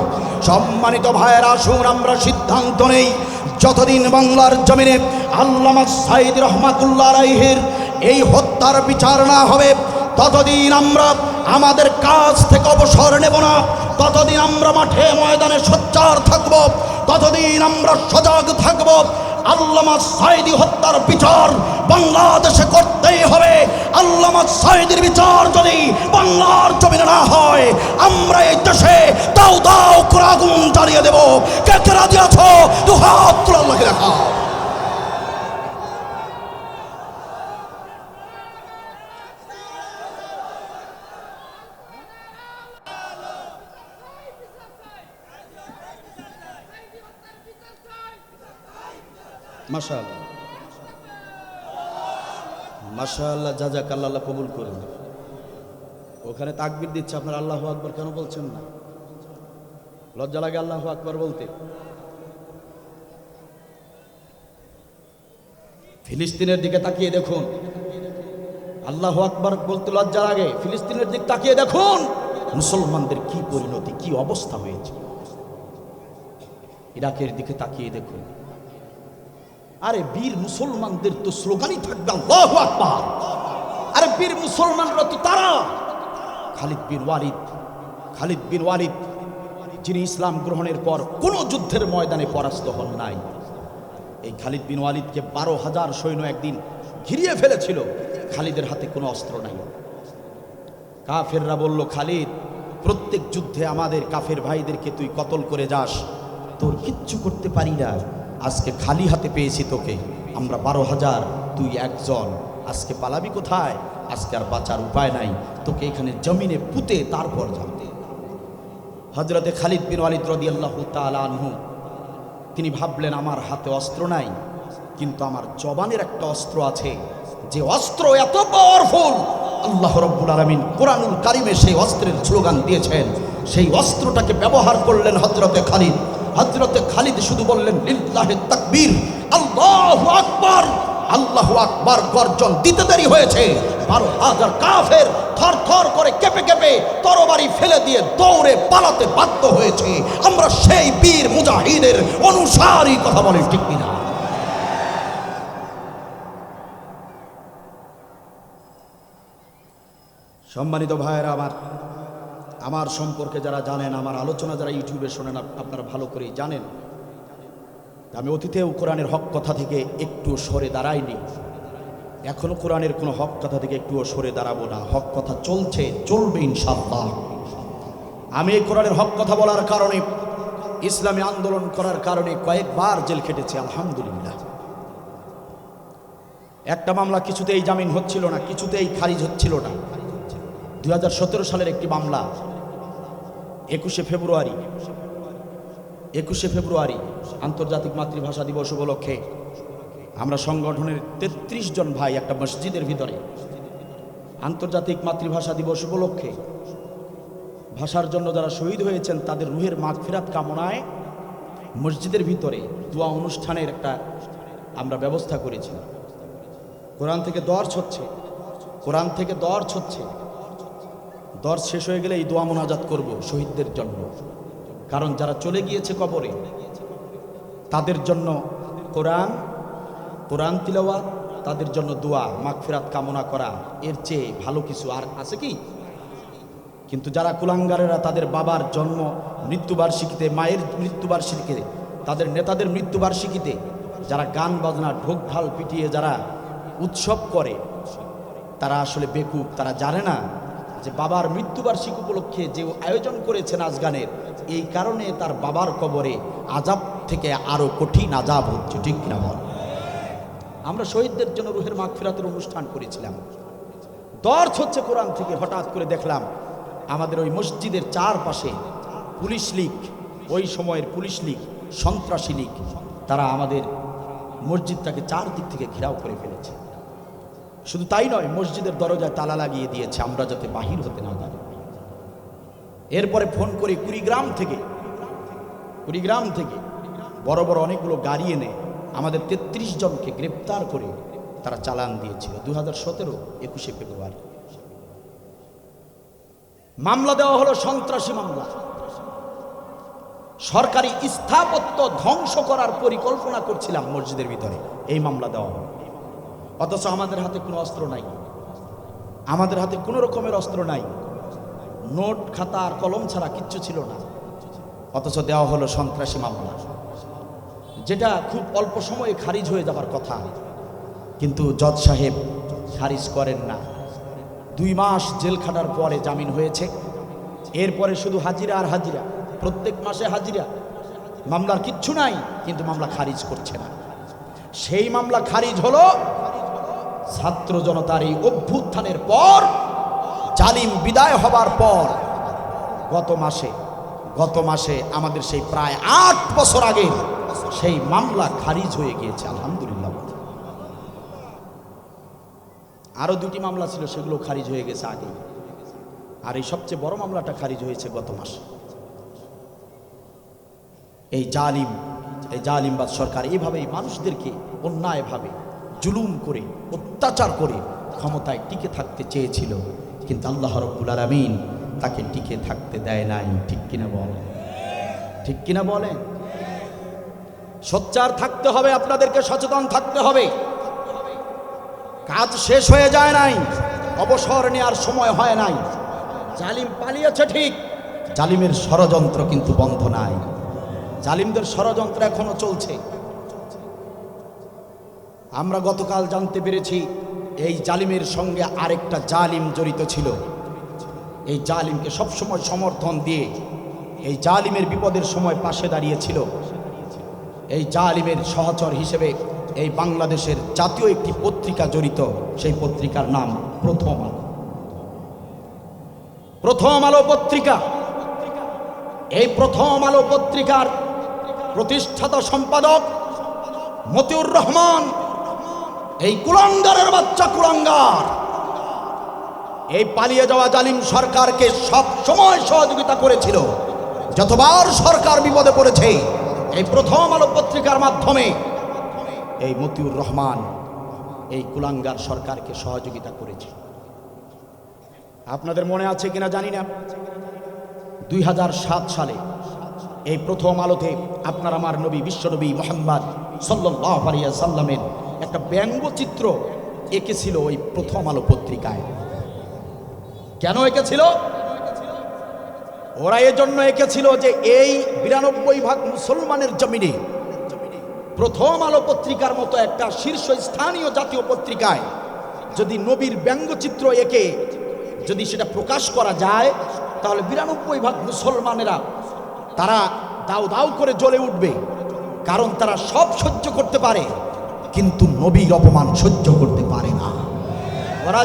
সম্মানিত ভাইয়েরা, আসুন আমরা সিদ্ধান্ত নেই, যতদিন বাংলার জমিনে আল্লামা সাঈদী রহমাতুল্লাহ আলাইহির এই হত্যা হত্যার বিচার না হবে ততদিন আমরা আমাদের কাজ থেকে অবসর নেব না, ততদিন আমরা মাঠে ময়দানে সোচ্চার থাকব, ততদিন আমরা সজাগ থাকব। আল্লামা সাঈদী হত্যার বিচার বাংলাদেশে করতেই হবে। আল্লামা সাঈদীর বিচার যদি বাংলার জমিনে না হয়, আমরা এই দেশে দাও দাও করে আগুন জ্বালিয়ে দেব। কে কে রাজি আছো? দু হাত তুলে আল্লাহকে দেখাও। মাশাআল্লাহ মাশাআল্লাহ, জাযাকাল্লাহ, আল্লাহ কবুল করুন। ওখানে তাকবীর দিচ্ছে, আপনারা আল্লাহু আকবার কেন বলছেন না? লজ্জা লাগে আল্লাহু আকবার বলতে? ফিলিস্তিনের দিকে তাকিয়ে দেখুন, আল্লাহু আকবার বলতে লজ্জা লাগে। ফিলিস্তিনের দিকে তাকিয়ে দেখুন মুসলমানদের কি পরিণতি, কি অবস্থা হয়েছে। ইরাকের দিকে তাকিয়ে দেখুন, আরে বীর মুসলমানদের তো স্লোগানই থাকবে আল্লাহু আকবার। আরে বীর মুসলমানরা তো তারা। খালিদ বিন ওয়ালিদ যিনি ইসলাম গ্রহণের পর কোনো যুদ্ধের ময়দানে পরাস্ত হন নাই, এই খালিদ বিন ওয়ালিদকে 12,000 সৈন্য একদিন ঘিরিয়ে ফেলেছিল। খালিদের হাতে কোনো অস্ত্র নাই। কাফেররা বলল, খালিদ, প্রত্যেক যুদ্ধে আমাদের কাফের ভাইদেরকে তুই কতল করে যাস, তোর কিচ্ছু করতে পারি না। আজকে খালি হাতে পেয়েছি তোকে, আমরা 12,000, তুই একজন, আজকে পালাবি কোথায়? আজকে আর বাঁচার উপায় নাই, তোকে এখানে জমিনে পুঁতে তারপর যাবে। হযরতে খালিদ বিন ওয়ালিদ রাদিয়াল্লাহু তাআলা আনহু তিনি ভাবলেন, আমার হাতে অস্ত্র নাই, কিন্তু আমার জবানের একটা অস্ত্র আছে, যে অস্ত্র এত পাওয়ারফুল। আল্লাহ রাব্বুল আলামিন কোরআনুল কারীমে সেই অস্ত্রের স্লোগান দিয়েছেন। সেই অস্ত্রটাকে ব্যবহার করলেন হযরতে খালিদ। হযরতে খালিদ শুধু বললেন, লিল্লাহি তাকবীর, আল্লাহু আকবার। আল্লাহু আকবার গর্জন দিতে দেরি হয়েছে, 12,000 কাফের থরথর করে কেঁপে কেঁপে তরবারি ফেলে দিয়ে দৌড়ে পালাতে বাধ্য হয়েছে। আমরা সেই বীর মুজাহিদের অনুসারী, কথা বলেন ঠিক কিনা? সম্মানিত ভাইয়েরা আমার সম্পর্কে যারা জানেন, আমার আলোচনা যারা ইউটিউবে শোনেন, আপনারা ভালো করেই জানেন আমি অতীতেও কোরআনের হক কথা থেকে একটু সরে দাঁড়াইনি, এখনো কোরআনের কোনো হক কথা থেকে একটুও সরে দাঁড়াবো না। হক কথা চলছে, চলবে ইনশাআল্লাহ। আমি এই কোরআনের হক কথা বলার কারণে, ইসলামী আন্দোলন করার কারণে কয়েকবার জেল খেটেছি, আলহামদুলিল্লাহ। একটা মামলা কিছুতেই জামিন হচ্ছিল না, কিছুতেই খারিজ হচ্ছিল না। 2017 সালের একটি মামলা, 21শে ফেব্রুয়ারি আন্তর্জাতিক মাতৃভাষা দিবস উপলক্ষে আমরা সংগঠনের 33 জন ভাই একটা মসজিদের ভিতরে আন্তর্জাতিক মাতৃভাষা দিবস উপলক্ষে ভাষার জন্য যারা শহীদ হয়েছেন তাদের রুহের মাগফিরাত কামনায় মসজিদের ভিতরে দোয়া অনুষ্ঠানের একটা আমরা ব্যবস্থা করেছি। কোরআন থেকে দর্শ হচ্ছে, দর্শ শেষ হয়ে গেলে এই দোয়া মোনাজাত করব শহীদদের জন্য। কারণ যারা চলে গিয়েছে কবরে, তাদের জন্য কোরআন তিলাওয়াত, তাদের জন্য দোয়া মাগফিরাত কামনা করা, এর চেয়ে ভালো কিছু আর আছে কি? কিন্তু যারা কুলাঙ্গারেরা তাদের বাবার জন্ম মৃত্যুবার্ষিকীতে, মায়ের মৃত্যুবার্ষিকীতে, তাদের নেতাদের মৃত্যুবার্ষিকীতে যারা গান বাজনা ঢোক ঢাল পিটিয়ে যারা উৎসব করে, তারা আসলে বেকুব। তারা জানে না যে বাবার মৃত্যুবার্ষিকী উপলক্ষে যে আয়োজন করেছে নাচ গানের, এই কারণে তার বাবার কবরে আযাব থেকে আরো কঠিন আযাব হচ্ছে, ঠিক কিনা বল? আমরা শহীদদের জন্য রুহের মাগফিরাতের অনুষ্ঠান করেছিলাম, দর্শ হচ্ছে কোরআন থেকে। হঠাৎ করে দেখলাম আমাদের ওই মসজিদের চারপাশে পুলিশ লীগ, ওই সময়ের পুলিশ লীগ, সন্ত্রাসী লীগ, তারা আমাদের মসজিদটাকে চারদিক থেকে ঘেরাও করে ফেলেছে। শুধু তাই নয়, মসজিদের দরজায় তালা লাগিয়ে দিয়েছে আমরা যাতে বাহির হতে না পারি। এরপরে ফোন করে কুড়িগ্রাম থেকে বড় বড় অনেকগুলো গাড়ি এনে আমাদের 33 জনকে গ্রেপ্তার করে তারা চালান দিয়েছিল। 2017 21শে ফেব্রুয়ারি মামলা দেওয়া হলো, সন্ত্রাসী মামলা। সরকারি স্থাপত্য ধ্বংস করার পরিকল্পনা করছিলাম মসজিদের ভিতরে, এই মামলা দেওয়া হলো। অথচ আমাদের হাতে কোনো অস্ত্র নাই, আমাদের হাতে কোনো রকমের অস্ত্র নাই, নোট খাতা আর কলম ছাড়া কিচ্ছু ছিল না, অথচ দেওয়া হলো সন্ত্রাসী মামলা, যেটা খুব অল্প সময়ে খারিজ হয়ে যাবার কথা, কিন্তু জজ সাহেব খারিজ করেন না। 2 মাস জেল খাটার পরে জামিন হয়েছে। এরপরে শুধু হাজিরা আর হাজিরা, প্রত্যেক মাসে হাজিরা, মামলার কিচ্ছু নাই, কিন্তু মামলা খারিজ করছে না। সেই মামলা খারিজ হলো ছাত্র জনতার এই অভ্যুত্থানের পর, জালিম বিদায় হবার পর। গত মাসে আমাদের সেই প্রায় 8 বছর আগে সেই মামলা খারিজ হয়ে গিয়েছে, আলহামদুলিল্লাহ। আরো 2টি মামলা ছিল, সেগুলো খারিজ হয়ে গেছে আগে, আর এই সবচেয়ে বড় মামলাটা খারিজ হয়েছে গত মাসে। এই জালিমবাদ সরকার এইভাবেই মানুষদেরকে অন্যায়ভাবে জুলুম করে, অত্যাচার করে ক্ষমতায় টিকে থাকতে চেয়েছিল, কিন্তু আল্লাহ রাব্বুল আলামিন তাকে টিকে থাকতে দেয় নাই। ঠিক কিনা বলেন? ঠিক কিনা বলেন? সোচ্চার থাকতে হবে, আপনাদেরকে সচেতন থাকতে হবে। কাজ শেষ হয়ে যায় নাই, অবসর নেওয়ার সময় হয় নাই। জালিম পালিয়েছে ঠিক, জালিমের ষড়যন্ত্র কিন্তু বন্ধ নাই, জালিমদের ষড়যন্ত্র এখনো চলছে। আমরা গতকাল জানতে পেরেছি এই জালিমের সঙ্গে আরেকটা জালিম জড়িত ছিল। এই জালিমকে সবসময় সমর্থন দিয়ে এই জালিমের বিপদের সময় পাশে দাঁড়িয়েছিল। এই জালিমের সহচর হিসেবে এই বাংলাদেশের জাতীয় একটি পত্রিকা জড়িত, সেই পত্রিকার নাম প্রথম আলো। প্রথম আলো পত্রিকা, এই প্রথম আলো পত্রিকার প্রতিষ্ঠাতা সম্পাদক মতিউর রহমান, এই কুলাঙ্গারের বাচ্চা কুলাঙ্গার, এই পালিয়ে যাওয়া জালিম সরকারকে সব সময় সহযোগিতা করেছিল। যতবার সরকার বিপদে পড়েছে, এই প্রথম আলো পত্রিকার মাধ্যমে এই মতিউর রহমান এই কুলাঙ্গার সরকারকে সহযোগিতা করেছে। আপনাদের মনে আছে কিনা জানি না, 2007 সালে এই প্রথম আলোতে আপনার আমার নবী বিশ্বনবী মুহাম্মদ সাল্লাল্লাহু আলাইহি সাল্লামের একটা ব্যঙ্গচিত্র এঁকেছিল ওই প্রথম আলো পত্রিকায়। কেন এঁকেছিল? ওরা এজন্য এঁকেছিল যে এই 92% মুসলমানের জমিনে প্রথম আলো পত্রিকার মতো একটা শীর্ষস্থানীয় জাতীয় পত্রিকায় যদি নবীর ব্যঙ্গচিত্র এঁকে যদি সেটা প্রকাশ করা যায়, তাহলে 92% মুসলমানেরা তারা দাউ দাউ করে জ্বলে উঠবে। কারণ তারা সব সহ্য করতে পারে, কিন্তু নবীর অপমান সহ্য করতে পারে না। ওরা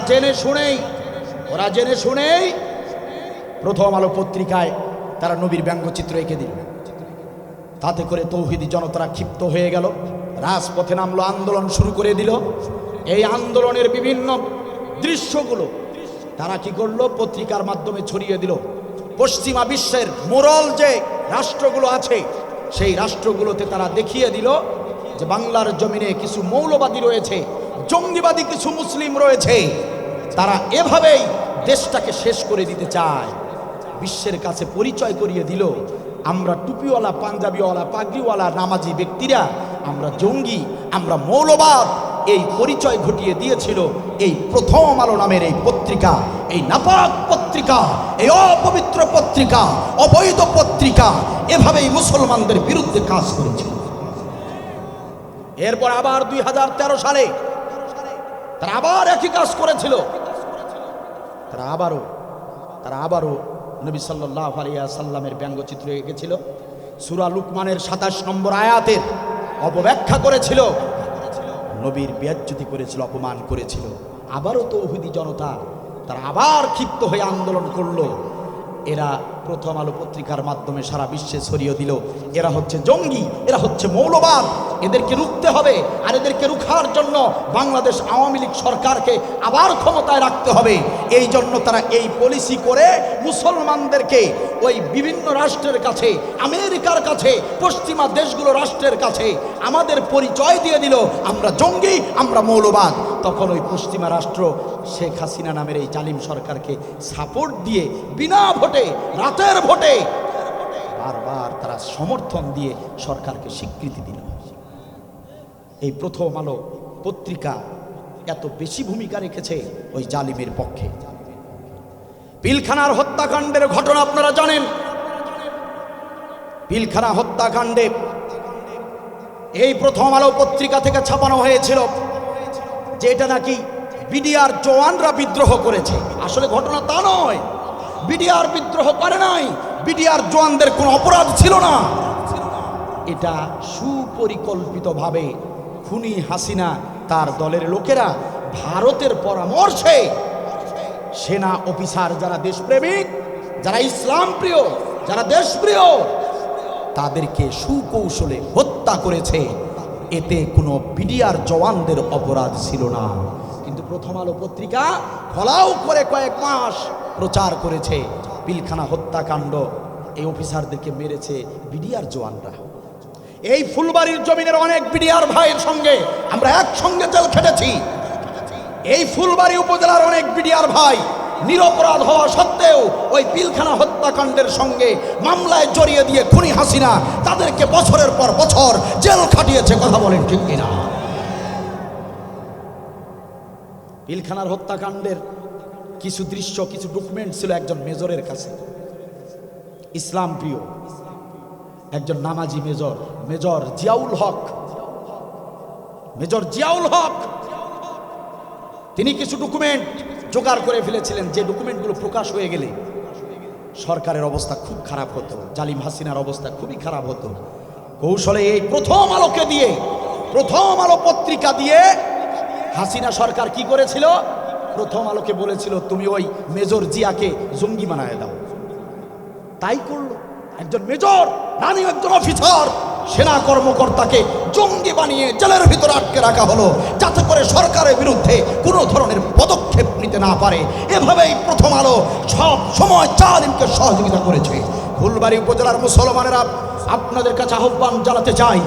জেনে শুনেই প্রথম আলো পত্রিকায় তারা নবীর ব্যঙ্গচিত্র এঁকে দিল। তাতে করে তৌহিদি জনতারা ক্ষিপ্ত হয়ে গেল, রাজপথে নামলো, আন্দোলন শুরু করে দিল। এই আন্দোলনের বিভিন্ন দৃশ্যগুলো তারা কি করলো, পত্রিকার মাধ্যমে ছড়িয়ে দিল। পশ্চিমা বিশ্বের মোরাল যে রাষ্ট্রগুলো আছে, সেই রাষ্ট্রগুলোতে তারা দেখিয়ে দিল যে বাংলার জমিনে কিছু মৌলবাদী রয়েছে, জঙ্গিবাদী কিছু মুসলিম রয়েছে, তারা এভাবেই দেশটাকে শেষ করে দিতে চায়। বিশ্বের কাছে পরিচয় করিয়ে দিল, আমরা টুপিওয়ালা, পাঞ্জাবিওয়ালা, পাগড়িওয়ালা নামাজি ব্যক্তিরা আমরা জঙ্গি, আমরা মৌলবাদ। এই পরিচয় ঘটিয়ে দিয়েছিল এই প্রথম আলো নামের এই পত্রিকা, এই নাপাক পত্রিকা, এই অপবিত্র পত্রিকা, অবৈধ পত্রিকা, এভাবেই মুসলমানদের বিরুদ্ধে কাজ করেছিল। এরপর আবার 2013 সালে তারা আবার একই কাজ করেছিল। তারা আবারও নবী সাল্লাল্লাহু আলাইহি সাল্লামের ব্যঙ্গচিত্র এঁকেছিল। সূরা লুকমানের 27 নম্বর আয়াতের অপব্যাখ্যা করেছিল, নবীর বেইজ্জতি করেছিল, অপমান করেছিল। আবারও তৌহিদি জনতা তারা আবার ক্ষিপ্ত হয়ে আন্দোলন করলো। এরা প্রথম আলো পত্রিকার মাধ্যমে সারা বিশ্বে ছড়িয়ে দিল এরা হচ্ছে জঙ্গি, এরা হচ্ছে মৌলবাদ, এদেরকে রুখতে হবে। আর এদেরকে রুখার জন্য বাংলাদেশ আওয়ামী লীগ সরকারকে আবার ক্ষমতায় রাখতে হবে। এই জন্য তারা এই পলিসি করে মুসলমানদেরকে ওই বিভিন্ন রাষ্ট্রের কাছে, আমেরিকার কাছে, পশ্চিমা দেশগুলো রাষ্ট্রের কাছে আমাদের পরিচয় দিয়ে দিল, আমরা জঙ্গি, আমরা মৌলবাদ। তখন ওই পশ্চিমা রাষ্ট্র শেখ হাসিনা নামের এই জালিম সরকারকে সাপোর্ট দিয়ে বিনা ভোটে, রাতের ভোটে বারবার তারা সমর্থন দিয়ে সরকারকে স্বীকৃতি দিল। এই প্রথম আলো পত্রিকা এত বেশি ভূমিকা রেখেছে ওই জালিমের পক্ষে। পিলখানার হত্যাকাণ্ডের ঘটনা আপনারা জানেন। পিলখানা হত্যাকাণ্ডে এই প্রথম আলো পত্রিকা থেকে ছাপানো হয়েছিল যে এটা নাকি বিডিআর জওয়ানরা বিদ্রোহ করেছে। আসলে ঘটনা তা নয়, বিডিআর বিদ্রোহ করে নাই, বিডিআর জওয়ানদের কোনো অপরাধ ছিল না। এটা সুপরিকল্পিতভাবে খুনি হাসিনা তার দলের লোকেরা ভারতের পরামর্শে সেনা অফিসার যারা দেশপ্রেমিক, যারা ইসলাম প্রিয়, যারা দেশপ্রিয়, তাদেরকে সুকৌশলে হত্যা করেছে। এতে কোনো বিডিআর জওয়ানদের অপরাধ ছিল না। কিন্তু প্রথম আলো পত্রিকা ফলাও করে কয়েক মাস প্রচার করেছে পিলখানা হত্যাকাণ্ড, এই অফিসারদেরকে মেরেছে বিডিআর জওয়ানরা। এই ফুলবাড়ির জমিনের অনেক বিডিআর ভাইয়ের সঙ্গে আমরা একসঙ্গে জেল খেটেছি। এই ফুলবাড়ি উপজেলার অনেক বিডিআর ভাই নিরপরাধ হওয়া সত্ত্বেও ওই পিলখানা হত্যাকাণ্ডের সঙ্গে মামলায় জড়িয়ে দিয়ে খুনি হাসিনা তাদেরকে বছরের পর বছর জেল খাটিয়েছে। কথা বলেন ঠিক কিনা? পিলখানার হত্যাকাণ্ডের কিছু দৃশ্য, কিছু ডকুমেন্ট ছিল একজন মেজরের কাছে, ইসলাম প্রিয় একজন নামাজি মেজর, মেজর জিয়াউল হক। মেজর জিয়াউল হক তিনি কিছু ডকুমেন্ট জোগাড় করে ফেলেছিলেন, যে ডকুমেন্টগুলো প্রকাশ হয়ে গেলে সরকারের অবস্থা খুব খারাপ হতো, জালিম হাসিনার অবস্থা খুবই খারাপ হতো। কৌশলে এই প্রথম আলোকে দিয়ে, প্রথম আলো পত্রিকা দিয়ে হাসিনা সরকার কি করেছিল? প্রথম আলোকে বলেছিল তুমি ওই মেজর জিয়াকে জঙ্গি বানায় দাও। তাই করলো। একজন মেজর, রানী একজন অফিসার, সেনা কর্মকর্তাকে জঙ্গি বানিয়ে জেলের ভিতরে আটকে রাখা হলো, যাতে করে সরকারের বিরুদ্ধে কোনো ধরনের পদক্ষেপ নিতে না পারে। এভাবেই প্রথম আলো সব সময় জালিমকে সহযোগিতা করেছে। ফুলবাড়ি উপজেলার মুসলমানেরা আপনাদের কাছে আহ্বান জানাতে চাই,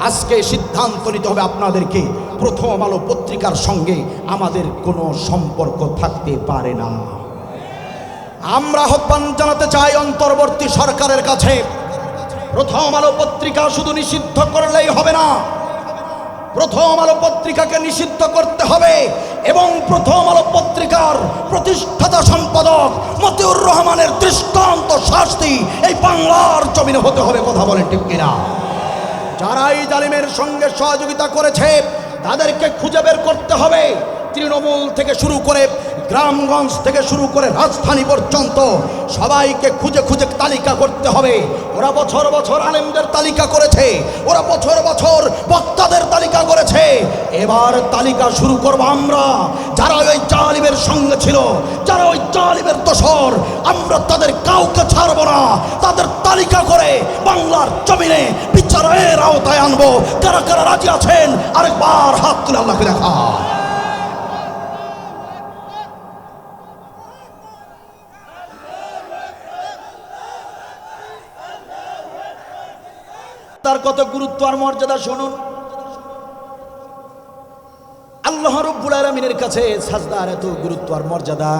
আজকে সিদ্ধান্ত নিতে হবে আপনাদেরকে। প্রথম আলো পত্রিকার সঙ্গে আমাদের কোনো সম্পর্ক থাকতে পারে না। আমরা আহ্বান জানাতে চাই অন্তর্বর্তী সরকারের কাছে, প্রথম আলো পত্রিকা শুধু নিষিদ্ধ করলেই হবে না, প্রথম আলো পত্রিকাকে নিষিদ্ধ করতে হবে এবং প্রথম আলো পত্রিকার প্রতিষ্ঠাতা সম্পাদক মতিউর রহমানের দৃষ্টান্ত শাস্তি এই বাংলার জমিনে হতে হবে। কথা বলেন ঠিক কিনা? যারা এই জালিমের সঙ্গে সহযোগিতা করেছে তাদেরকে খুঁজে বের করতে হবে। তৃণমূল থেকে শুরু করে গ্রামগঞ্জ থেকে শুরু করে রাজধানী পর্যন্ত সবাইকে খুঁজে খুঁজে তালিকা করতে হবে। ওরা বছর বছর আলেমদের তালিকা করেছে, ওরা বছর বছর বক্তাদের তালিকা করেছে। এবার তালিকা শুরু করব আমরা, যারা ওই জালিমের সঙ্গে ছিল, যারা ওই জালিমের দোসর, আমরা তাদের কাউকে ছাড়ব না। তাদের তালিকা করে বাংলার জমিনে বিচারের আওতায় আনবো। কারা কারা রাজি আছেন আরেকবার হাত তুলে আল্লাহকে দেখা। তার কত গুরুত্ব আর মর্যাদা শুনুন। আল্লাহ রাব্বুল আলামিনের কাছে সাজদার এত গুরুত্ব আর মর্যাদা।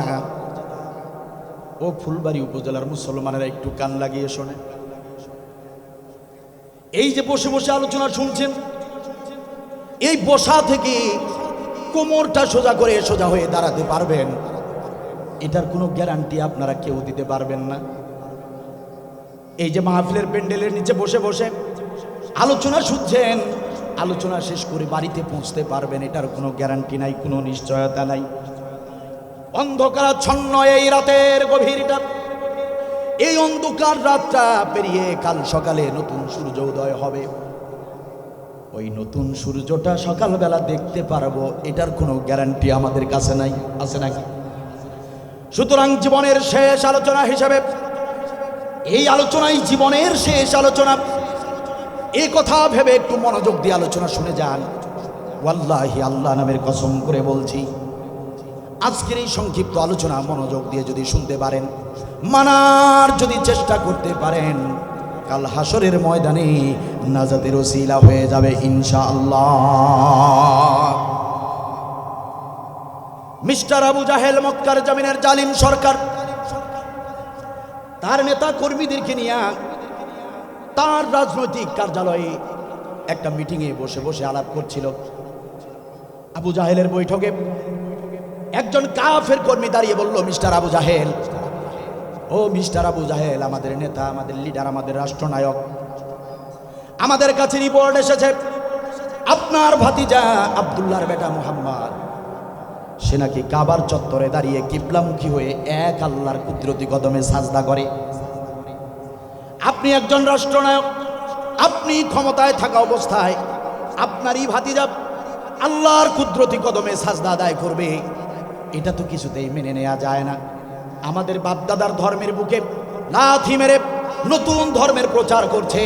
ও ফুলবাড়ি উপজেলার মুসলমানেরা একটু কান লাগিয়ে শোনে। এই যে বসে বসে আলোচনা শুনছেন, এই বসা থেকে কোমরটা সোজা করে সোজা হয়ে দাঁড়াতে পারবেন, এটার কোনো গ্যারান্টি আপনারা কেউ দিতে পারবেন না। এই যে মাহফিলের প্যান্ডেলের নিচে বসে বসে আলোচনা শুনছেন, আলোচনা শেষ করে বাড়িতে পৌঁছতে পারবেন, এটার কোনো গ্যারান্টি নাই, কোনো নিশ্চয়তা নাই। অন্ধকারাচ্ছন্ন এই রাতের গভীরটা, এই অন্ধকার রাতটা পেরিয়ে কাল সকালে নতুন সূর্য উদয় হবে। ওই নতুন সূর্যটা সকালবেলা দেখতে পারবো, এটার কোনো গ্যারান্টি আমাদের কাছে নাই, আছে নাকি? সুতরাং জীবনের শেষ আলোচনা হিসাবে এই আলোচনাই জীবনের শেষ আলোচনা। এই কথা ভেবে একটু মনোযোগ দিয়ে আলোচনা শুনে যান। ওয়াল্লাহি আল্লাহ নামের কসম করে বলছি, আজকের এই সংক্ষিপ্ত আলোচনা মনোযোগ দিয়ে যদি শুনতে পারেন, মানার যদি চেষ্টা করতে পারেন, কাল হাসরের ময়দানে নাজাতের ওসিলা হয়ে যাবে ইনশাআল্লাহ। মিস্টার আবু জাহেল মক্কার জমিনের জালিম সরকার তার নেতা কর্মীদেরকে নিয়ে তার রাজনৈতিক কার্যালয়ে একটা মিটিংয়ে বসে বসে আলাপ করছিল। আবু জাহেলের বৈঠকে একজন কাফের কর্মী দাঁড়িয়ে বলল, মিস্টার আবু জাহেল, ও মিস্টার আবু জাহেল, আমাদের নেতা, আমাদের লিডার, আমাদের রাষ্ট্রনায়ক, আমাদের কাছে রিপোর্ট এসেছে আপনার ভাতিজা আব্দুল্লাহর বেটা মুহাম্মদ সে নাকি কাবার চত্বরে দাঁড়িয়ে কিবলামুখী হয়ে এক আল্লাহর কুদরতি কদমে সাজদা করে। আপনি একজন রাষ্ট্রনায়ক, আপনি ক্ষমতায় থাকা অবস্থায় আপনারই ভাতিজা আল্লাহর কুদরতি কদমে সাজদা আদায় করবে, এটা তো কিছুতেই মেনে নেওয়া যায় না। আমাদের বাপদাদার ধর্মের বুকে লাথি মেরে নতুন ধর্মের প্রচার করছে,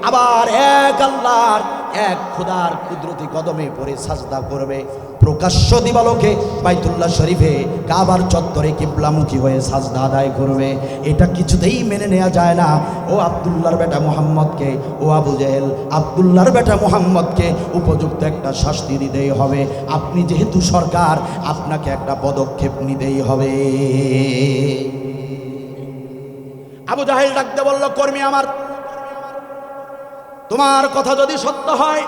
আবার এক আল্লাহর এক খোদার কুদরতি কদমে পড়ে সাজদা করবে, প্রকাশ্য দিবালোকে বাইতুল্লাহ শরীফে কাবার চত্বরে কিবলামুখী হয়ে সাজদা আদায় করবে, এটা কিছুতেই মেনে নেওয়া যায় না। ও আব্দুল্লাহর বেটা মুহাম্মদকে, ও আবু জেহেল, আব্দুল্লাহর বেটা মুহাম্মদকে উপযুক্ত একটা শাস্তি দিতেই হবে। আপনি যেহেতু সরকার, আপনাকে একটা পদক্ষেপ নিতেই হবে। আবু জাহেল ডাকতে বলল, কর্মী আমার, তোমার কথা যদি সত্য হয়,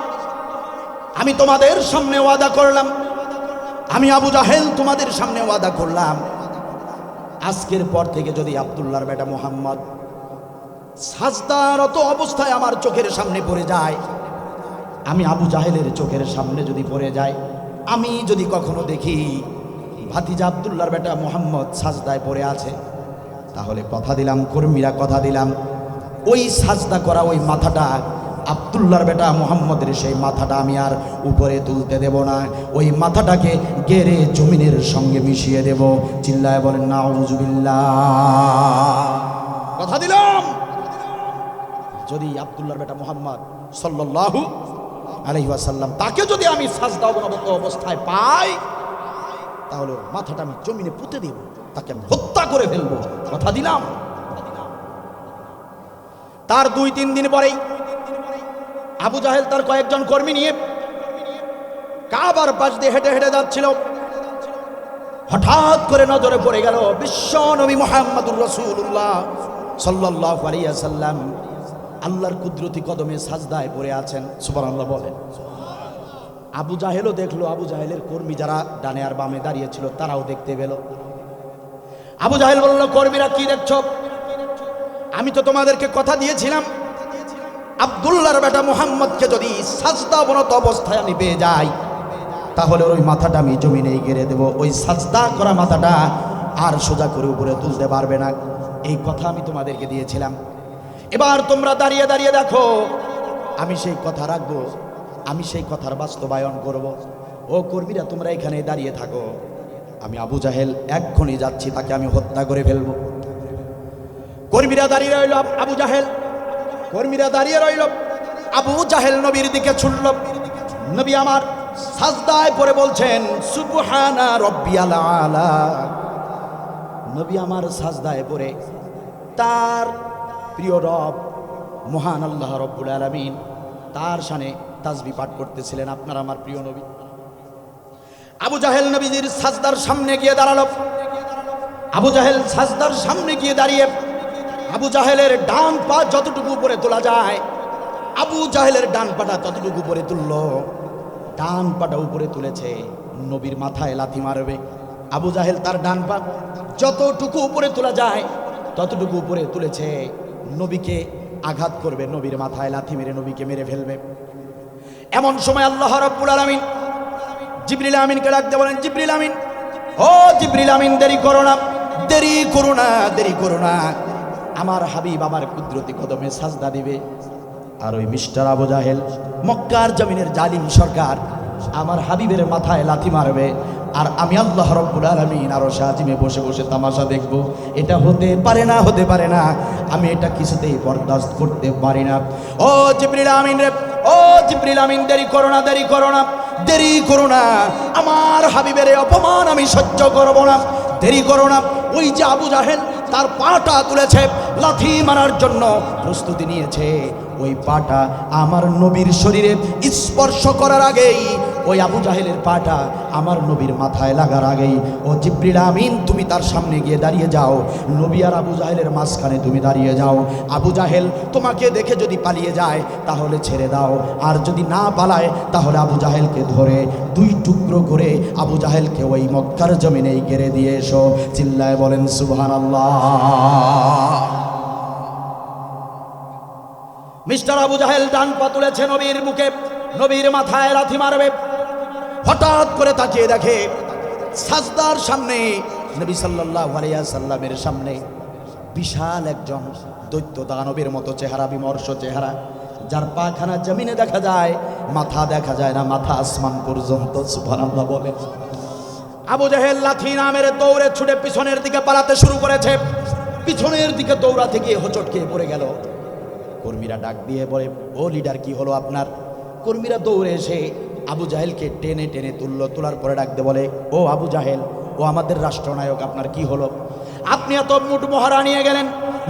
আমি তোমাদের সামনে ওয়াদা করলাম, আমি আবু জাহেল তোমাদের সামনে ওয়াদা করলাম, আজকের পর থেকে যদি আব্দুল্লাহর বেটা মুহাম্মদ সাজদারত অবস্থায় আমার চোখের সামনে পড়ে যায়, আমি আবু জাহেলের চোখের সামনে যদি পড়ে যায়, আমি যদি কখনো দেখি ভাতিজা আব্দুল্লাহর বেটা মুহাম্মদ সাজদায় পড়ে আছে, তাহলে কথা দিলাম, কর্মীরা কথা দিলাম, ওই সাজদা করা ওই মাথাটা আব্দুল্লাহর বেটা মুহাম্মদের সেই মাথাটা আমি আর উপরে তুলতে দেব না, ওই মাথাটাকে গেড়ে জমিনের সঙ্গে মিশিয়ে দেব। চিল্লায় বলেন নাউজুবিল্লাহ। কথা দিলাম, যদি আব্দুল্লাহর বেটা মুহাম্মদ সাল্লাল্লাহু আলাইহি ওয়াসাল্লাম তাকে যদি আমি সাজদা অবনত অবস্থায় পাই, তাহলে ওর মাথাটা আমি জমিনে পুঁতে দেব, তাকে আমি হত্যা করে ফেলবো। কথা দিলাম। তার 2-3 দিন পরেই আবু জাহেল তার কয়েকজন কর্মী নিয়ে কাবার পাশ দিয়ে হেঁটে হেঁটে যাচ্ছিল। হঠাৎ করে নজরে পড়ে গেল বিশ্ব নবী মুহাম্মদুর রাসূলুল্লাহ সাল্লাল্লাহু আলাইহি ওয়াসাল্লাম আল্লাহর কুদরতি কদমে সাজদায় পড়ে আছেন। সুবহানাল্লাহ বলেন। আবু জাহেলও দেখলো, আবু জাহেলের কর্মী যারা ডানে আর বামে দাঁড়িয়ে ছিল তারাও দেখতে পেল। আবু জাহেল বলল, কর্মীরা কি দেখছো? আমি তো তোমাদেরকে কথা দিয়েছিলাম, আব্দুল্লাহর বেটা মুহাম্মদকে যদি সাজদা অবনত অবস্থায় আমি পেয়ে যাই, তাহলে ওই মাথাটা আমি জমিনে গেড়ে দেব, ওই সাজদা করা মাথাটা আর সোজা করে উপরে তুলতে পারবে না। এই কথা আমি তোমাদেরকে দিয়েছিলাম। এবার তোমরা দাঁড়িয়ে দাঁড়িয়ে দেখো, আমি সেই কথা রাখবো, আমি সেই কথার বাস্তবায়ন করব। ও কর্মীরা, তোমরা এখানে দাঁড়িয়ে থাকো, আমি আবু জাহেল এক্ষুনি যাচ্ছি, তাকে আমি হত্যা করে ফেলবো। কর্মীরা দাঁড়িয়ে রইল, আবু জাহেল কর্মীরা দাঁড়িয়ে রইল, আবু জাহেল নবীর দিকে ছুটল। নবী আমার সাজদায় পড়ে বলছেন সুবহানা রাব্বিয়াল আলা। নবী আমার সাজদায় পড়ে তার প্রিয় রব মহান আল্লাহ রব্বুল আলামিন তার শানে তাসবিহ পাঠ করতেছিলেন। আপনার আমার প্রিয় নবী। আবু জাহেল নবীজির সাজদার সামনে গিয়ে দাঁড়ালো। আবু জাহেল সাজদার সামনে গিয়ে দাঁড়িয়ে আবু জাহেলের ডান পা যতটুকু উপরে তোলা যায়, আবু জাহেলের ডান পাটা ততটুকু উপরে তুলল। ডান পাটা উপরে তুলেছে, নবীর মাথায় লাথি মারবে। আবু জাহেল তার ডান পা যতটুকু উপরে তোলা যায় ততটুকু উপরে তুলেছে, নবীকে আঘাত করবে, নবীর মাথায় লাথি মেরে নবীকে মেরে ফেলবে। এমন সময় আল্লাহ রাব্বুল আলামিন জিবরিল আমিনকে ডাকতে বলেন, জিবরিল আমিন, ও জিবরিল আমিন, দেরি করো না, দেরি করো না, দেরি করো না, আমার হাবিব আমার কুদরতি কদমে সাজদা দিবে। আর ওই মিস্টার আবু জাহেল, মক্কার জমিনের জালিম সরকার, আমার হাবিবের মাথায় লাথি মারবে, আর আমি আল্লাহ রাব্বুল আলামিন আরশে আজিমে বসে বসে তামাশা দেখব। এটা হতে পারে না, হতে পারে না, আমি এটা কিছুতেই বরদাস্ত করতে পারি না। ও জিবরিল আমিন রে, ও জিবরিল আমিন, দেরি করো না, দেরি করো না, দেরি করো না, আমার হাবিবের অপমান আমি সহ্য করব না, দেরি করো না। ওই যে আবু জাহেল তার পাটা তুলেছে, লাথি মারার জন্য প্রস্তুতি নিয়েছে, ওই পাটা আমার নবীর শরীরে স্পর্শ করার আগেই ওই আবু জাহেলের পাটা আমার নবীর মাথায় লাগার আগেই ও জিবরিল আমিন তুমি তার সামনে গিয়ে দাঁড়িয়ে যাও, নবী আর আবু জাহেলের মাঝখানে তুমি দাঁড়িয়ে যাও। আবু জাহেল তোমাকে দেখে যদি পালিয়ে যায় তাহলে ছেড়ে দাও, আর যদি না পালায় তাহলে আবু জাহেলকে ধরে 2 টুকরো করে আবু জাহেলকে ওই মক্কার জমিনেই গেড়ে দিয়ে এসো। চিল্লায় বলেন সুবহানাল্লাহ। মিস্টার আবু জাহেল ডান পা তুলেছে নবীর বুকে, নবীর মাথায় লাথি মারবে। হঠাৎ করে তাকিয়ে দেখে সাজদার সামনে নবী সাল্লাল্লাহু আলাইহি ওয়াসাল্লামের সামনে বিশাল একজন দৈত্য দানবের মতো চেহারা, বিমর্ষ চেহারা, যার পাখানা জমিনে দেখা যায়, মাথা দেখা যায় না, মাথা আসমান পর্যন্ত। সুবহানাল্লাহ বলে। আবু জাহেল লাথি না মেরে দৌড়ে ছুটে পিছনের দিকে পালাতে শুরু করেছে। পিছনের দিকে দৌড়াতে গিয়ে হোঁচট খেয়ে পড়ে গেল। কর্মীরা ডাক দিয়ে বলে, ও লিডার কি হলো আপনার? কর্মীরা দৌড়ে এসে আবু জাহেলকে টেনে টেনে তোলার পরে ডাক দিয়ে বলে, ও আবু জাহেল, ও আমাদের রাষ্ট্রনায়ক, আপনার কি হলো? আপনি এত মুঠ মহারা নিয়ে গেলেন,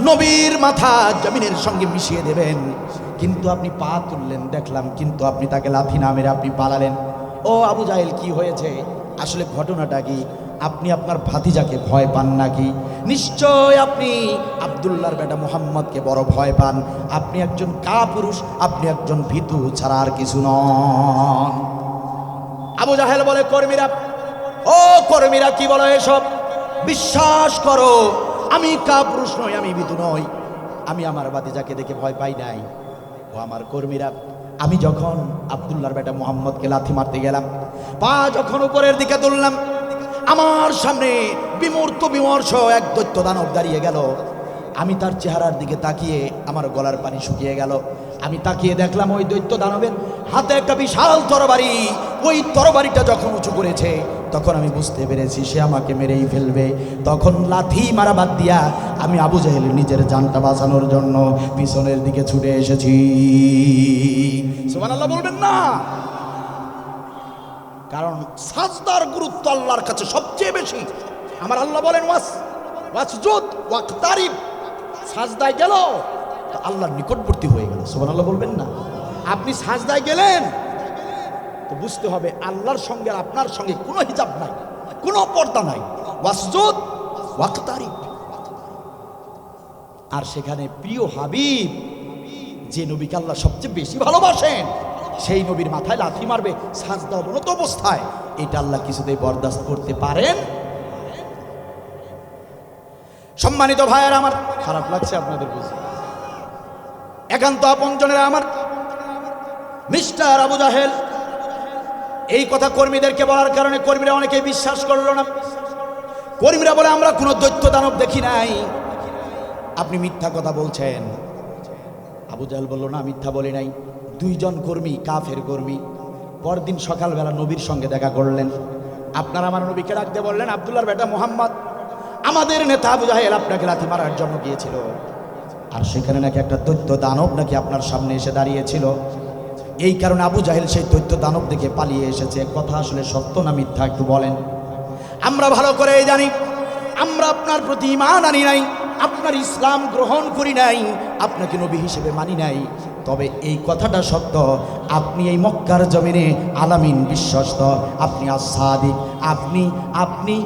নবীর মাথা জমিনের সঙ্গে মিশিয়ে দেবেন, কিন্তু আপনি পা তুললেন দেখলাম, কিন্তু আপনি তাকে লাথি না মেরে আপনি পালালেন। ও আবু জাহেল কি হয়েছে? আসলে ঘটনাটা কি? আপনি আপনার ভাতিজাকে ভয় পান নাকি? নিশ্চয় আপনি আব্দুল্লাহর বেটা মুহাম্মদকে বড় ভয় পান। আপনি একজন কাপুরুষ, আপনি একজন ভীতু ছাড়া আর কিছু নন। আবু জাহেল বলে, কর্মীরা, ও কর্মীরা কি বলো এসব? বিশ্বাস করো আমি কাপুরুষ নই, আমি ভীতু নই, আমি আমার ভাতিজাকে দেখে ভয় পাই নাই। ও আমার কর্মীরা, আমি যখন আব্দুল্লাহর বেটা মুহাম্মদকে লাথি মারতে গেলাম, পা যখন উপরের দিকে তুললাম, আমার সামনে বিমূর্ত বিমর্ষ এক দৈত্য দানব দাঁড়িয়ে গেল। আমি তার চেহারার দিকে তাকিয়ে আমার গলার পানি শুকিয়ে গেল। আমি তাকিয়ে দেখলাম ওই দৈত্য দানবের হাতে একটা বিশাল তরবারি। ওই তরবারিটা যখন উঁচু করেছে তখন আমি বুঝতে পেরেছি সে আমাকে মেরেই ফেলবে। তখন লাথি মারা বাদ দিয়া আমি আবু জাহেল নিজের জানটা বাঁচানোর জন্য পিছনের দিকে ছুটে এসেছি। সুবহানাল্লাহ বলবেন না? কারণ সাজদার গুরুত্ব আল্লাহর কাছে সবচেয়ে বেশি। আমার আল্লাহ বলেন, ওয়াসজুদ ওয়াকতারিব, সাজদায় গেল তো আল্লাহর নিকটবর্তী হয়ে গেল। সুবহানাল্লাহ বলবেন না? আপনি সাজদায় গেলেন তো বুঝতে হবে আল্লাহর সঙ্গে আর আপনার সঙ্গে কোনো হিজাব নাই, কোনো পর্দা নাই। ওয়াসজুদ ওয়াকতারিব। আর সেখানে প্রিয় হাবিব, যে নবীকে আল্লাহ সবচেয়ে বেশি ভালোবাসেন, সেই নবীর মাথায় লাথি মারবে সাজদা অবনত অবস্থায়, এটা আল্লাহ কিছুতেই বরদাস্ত করতে পারেন? সম্মানিত ভাইয়েরা আমার, খারাপ লাগছে আপনাদের বুঝে, একান্ত আপনজনেরা আমার, মিস্টার আবু জাহেল এই কথা কর্মীদেরকে বলার কারণে কর্মীরা অনেকেই বিশ্বাস করলো না। কর্মীরা বলে, আমরা কোনো দৈত্য দানব দেখি নাই, আপনি মিথ্যা কথা বলছেন। আবু জাহেল বলল, না মিথ্যা বলি নাই। 2 জন কর্মী, কাফের কর্মী, পরদিন সকালবেলা নবীর সঙ্গে দেখা করলেন। আপনারা আমার নবীকে ডাকতে বললেন, আব্দুল্লাহর বেটা মুহাম্মদ, আমাদের নেতা আবু জাহেল আপনাকে লাথি মারার জন্য গিয়েছিল, আর সেখানে নাকি একটা দৈত্য দানব নাকি আপনার সামনে এসে দাঁড়িয়েছিল। এই কারণে আবু জাহেল সেই দৈত্য দানব দেখে পালিয়ে এসেছে। কথা আসলে সত্য না মিথ্যা একটু বলেন? আমরা ভালো করে জানি, আমরা আপনার প্রতি ঈমান আনি নাই, আপনার ইসলাম গ্রহণ করি নাই, আপনাকে নবী হিসেবে মানি নাই। তবে এই কথাটা সত্য, আপনি এই মক্কার জমিনে আলামিন বিশ্বস্ত, আপনি as-সাদিক, আপনি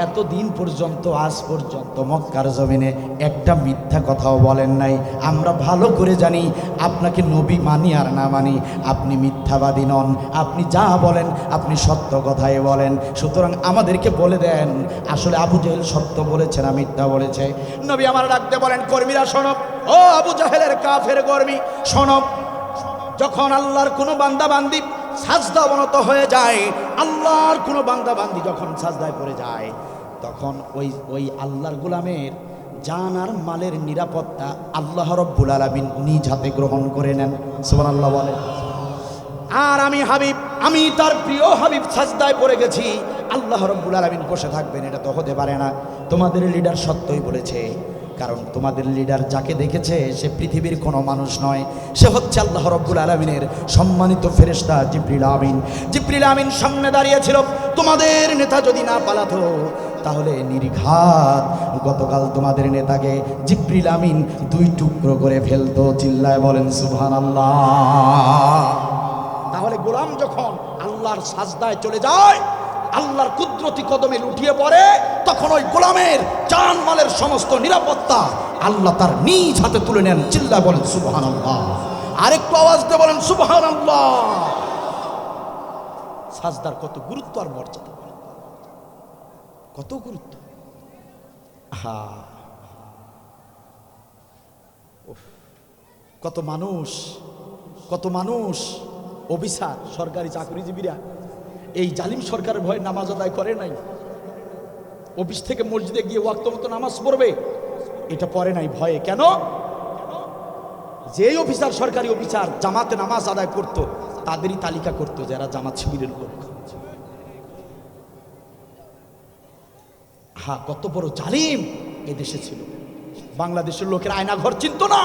এতদিন পর্যন্ত, আজ পর্যন্ত মক্কার জমিনে একটা মিথ্যা কথাও বলেন নাই। আমরা ভালো করে জানি আপনাকে নবী মানি আর না মানি, আপনি মিথ্যাবাদী নন, আপনি যা বলেন আপনি সত্য কথাই বলেন। সুতরাং আমাদেরকে বলে দেন আসলে আবু জাহেল সত্য বলেছে না মিথ্যা বলেছে। নবী আমার ডাকতে বলেন, কর্মীরা শোনো, ও আবু জাহেলের কাফের কর্মী শোনো, যখন আল্লাহর কোনো বান্দা বান্দি সাজদা অবনত হয়ে যায়, আল্লাহর কোনো বান্দা বান্দি যখন সাজদায় পড়ে যায়, তখন ওই আল্লাহর গোলামের জান আর মালের নিরাপত্তা আল্লাহ রব্বুল আলামিন নিজ হাতে গ্রহণ করে নেন। সুবহানাল্লাহ বলেন। আর আমি হাবিব, আমি তার প্রিয় হাবিব সাজদায় পড়ে গেছি, আল্লাহ রব্বুল আলামিন বসে থাকবেন, এটা তো হতে পারে না। তোমাদের লিডার সত্যই বলেছে, কারণ তোমাদের লিডার যাকে দেখেছে সে পৃথিবীর কোনো মানুষ নয়, সে হচ্ছে আল্লাহ রব্বুল আলামিনের সম্মানিত ফেরেশতা জিবরিল আমিন। জিবরিল আমিন সামনে দাঁড়িয়েছিল। তোমাদের নেতা যদি না পালাতো তাহলে নির্ঘাত গতকাল তোমাদের নেতাকে জিবরিল আমিন 2 টুকরো করে ফেলতো। চিল্লায় বলেন সুবহানাল্লাহ। তাহলে গোলাম যখন আল্লাহ আল্লাহর সাজদায় চলে যায়, আল্লাহর কুদরতি কদমে লুটিয়ে পড়ে, তখন ওই গোলামের জানমালের সমস্ত নিরাপত্তা আল্লাহ তার নিজ হাতে তুলে নেন। চিল্লায় বলেন সুবহানাল্লাহ। আরেকটু আওয়াজ দিয়ে বলেন সুবহানাল্লাহ। সাজদার কত গুরুত্ব আর মর্যাদা, কত গুরুত্ব। কত মানুষ, কত মানুষ অফিসার, সরকারি চাকরিজীবীরা এই জালিম সরকারের ভয়ে নামাজ আদায় করে নাই। অফিস থেকে মসজিদে গিয়ে ওয়াক্ত মতো নামাজ পড়বে, এটা পড়ে নাই ভয়ে। কেন? যেই অফিসার, সরকারি অফিসার জামাতে নামাজ আদায় করত, তাদেরই তালিকা করত যারা জামাত শিবিরের লোক। কত বড় জালিম এদেশে ছিল। বাংলাদেশের লোকের আয়না ঘর চিনত না,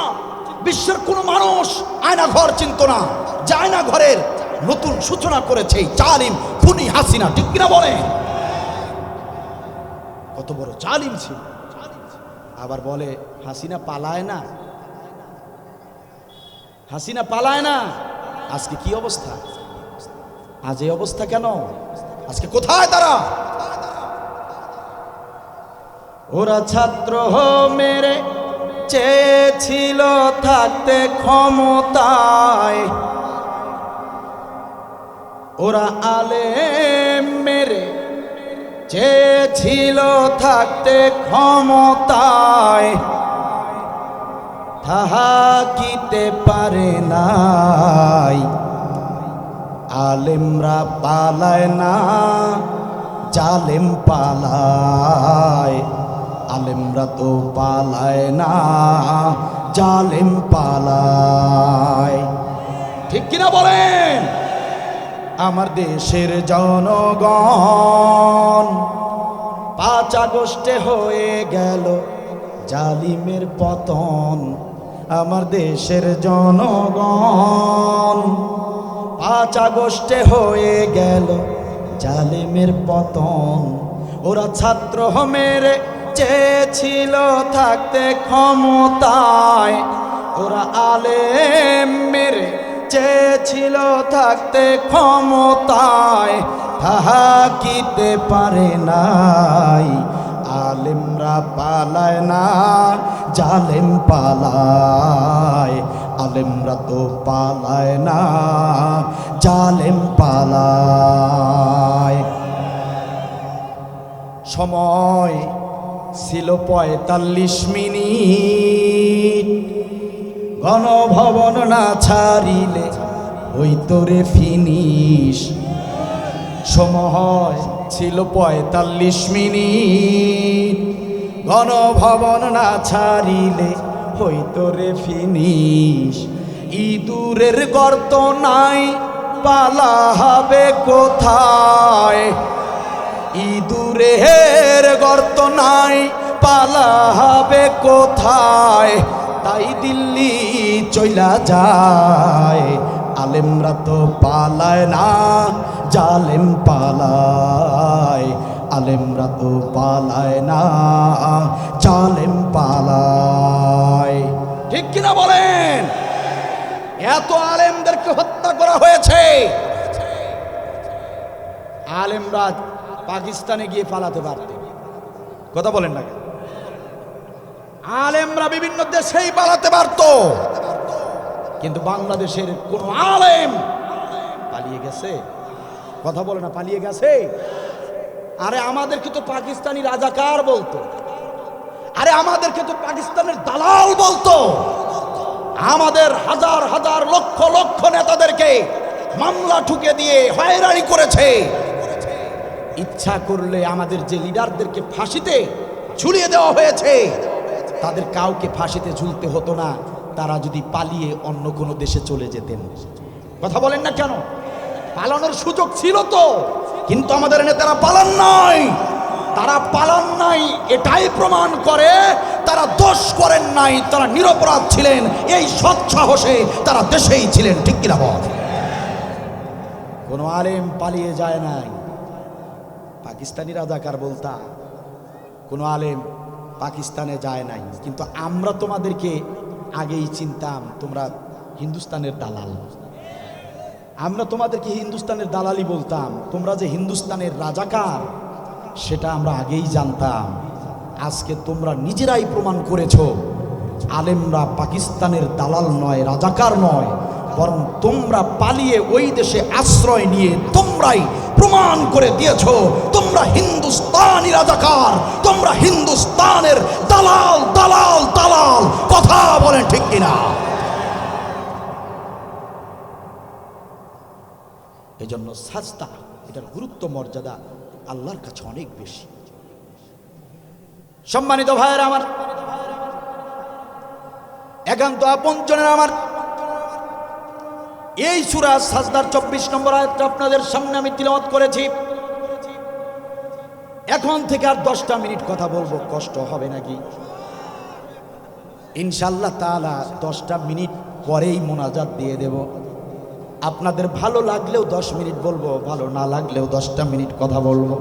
বিশ্বের কোন মানুষ আয়না ঘর চিনত না। যে আয়না ঘরের নতুন সূচনা করেছে জালিম খুনি হাসিনা, ঠিক কিনা বলে? কত বড় জালিম ছিল। আবার বলে হাসিনা পালায় না, হাসিনা পালায় না। আজকে কি অবস্থা? আজ এই অবস্থা কেন? আজকে কোথায় তারা? ওরা ছাত্র মেরে চেয়েছিল থাকতে ক্ষমতায়, ওরা আলেম মেরে চেয়েছিল থাকতে ক্ষমতায়, থাকিতে পারে নাই। আলেমরা পালায় না, জালেম পালায়। আলেমরা তো পালায় না, জালেম পালায়। ঠিক কিনা বলেন? আমার দেশের জনগণ 5 আগস্টে হয়ে গেল জালিমের পতন। আমার দেশের জনগণ 5 আগস্টে হয়ে গেল জালিমের পতন। ওরা ছাত্র মেরে চেয়েছিল থাকতে ক্ষমতায়, ওরা আলেম মেরে চেয়েছিল থাকতে ক্ষমতায়, থাকিতে পারে নাই। আলেমরা পালায় না, জালেম পালায়। আলেমরা তো পালায় না, জালেম পালায়। সময় ছিল 45 মিনিট, গণভবন না ছাড়িলে হইতো রে ফিনিশ। সময় ছিল 45 মিনিট, গণভবন না ছাড়িলে হইতো রে ফিনিশ। ইঁদুরের গর্ত নাই, পালা হবে কোথায়? ইঁদুরের গর্ত নাই, পালা হবে কোথায়? তাই দিল্লি চইলা যায়। আলেমরা তো পালায় না, জালেম পালায়। আলেমরা তো পালায় না, জালেম পালায়। ঠিক কিনা বলেন? এত আলেমদেরকে হত্যা করা হয়েছে। আলেমরা পাকিস্তানে গিয়ে পালাতে পারত, কথা বলেন না? আলেমরা বিভিন্ন দেশেই পালাতে পারত, কিন্তু বাংলাদেশের কোন আলেম পালিয়ে গেছে? কথা বলে না, পালিয়ে গেছে? আরে আমাদেরকে তো পাকিস্তানি রাজাকার বলতো, আরে আমাদেরকে তো পাকিস্তানের দালাল বলতো। আমাদের হাজার হাজার লক্ষ লক্ষ নেতাদেরকে মামলা ঠুকে দিয়ে হয়রানি করেছে। ইচ্ছা করলে আমাদের যে লিডারদেরকে ফাঁসিতে ঝুলিয়ে দেওয়া হয়েছে, তাদের কাউকে ফাঁসিতে ঝুলতে হতো না, তারা যদি পালিয়ে অন্য কোনো দেশে চলে যেতেন। কথা বলেন না কেন? পালানোর সুযোগ ছিল তো, কিন্তু আমাদের নেতারা পালান নাই। তারা পালান নাই, এটাই প্রমাণ করে তারা দোষ করেন নাই, তারা নিরপরাধ ছিলেন। এই সৎ সাহসে তারা দেশেই ছিলেন। ঠিক কিনা বল? কোন আলেম পালিয়ে যায় নাই। পাকিস্তানি রাজাকার বলতা, কোন আলেম পাকিস্তানে যায় নাই। কিন্তু আমরা তোমাদেরকে আগেই চিনতাম, তোমরা হিন্দুস্তানের দালাল। আমরা তোমাদেরকে হিন্দুস্তানের দালালি বলতাম, তোমরা যে হিন্দুস্তানের রাজাকার সেটা আমরা আগেই জানতাম। আজকে তোমরা নিজেরাই প্রমাণ করেছো আলেমরা পাকিস্তানের দালাল নয়, রাজাকার নয়, বরং তোমরা পালিয়ে ওই দেশে আশ্রয় নিয়ে তোমরাই প্রমাণ করে দিয়েছো তোমরা হিন্দুস্তানি রাজাকার, তোমরা হিন্দুস্তানের দালাল দালাল দালাল। কথা বলেন ঠিক কিনা? এজন্য সাজদা এটার গুরুত্ব মর্যাদা আল্লাহর কাছে অনেক বেশি। সম্মানিত ভাইয়েরা আমার, একান্ত আপনজনের আমার, এই সূরা সাজদার 24 নম্বর আয়াতটা আপনাদের সামনে আমি তিলাওয়াত করেছি। এখন থেকে আর 10টা মিনিট কথা বলবো, কষ্ট হবে নাকি? ইনশাআল্লাহ তাআলা 10টা মিনিট পরেই মোনাজাত দিয়ে দেব। আপনাদের ভালো লাগলেও 10 মিনিট বলবো, ভালো না লাগলেও 10টা মিনিট কথা বলবো।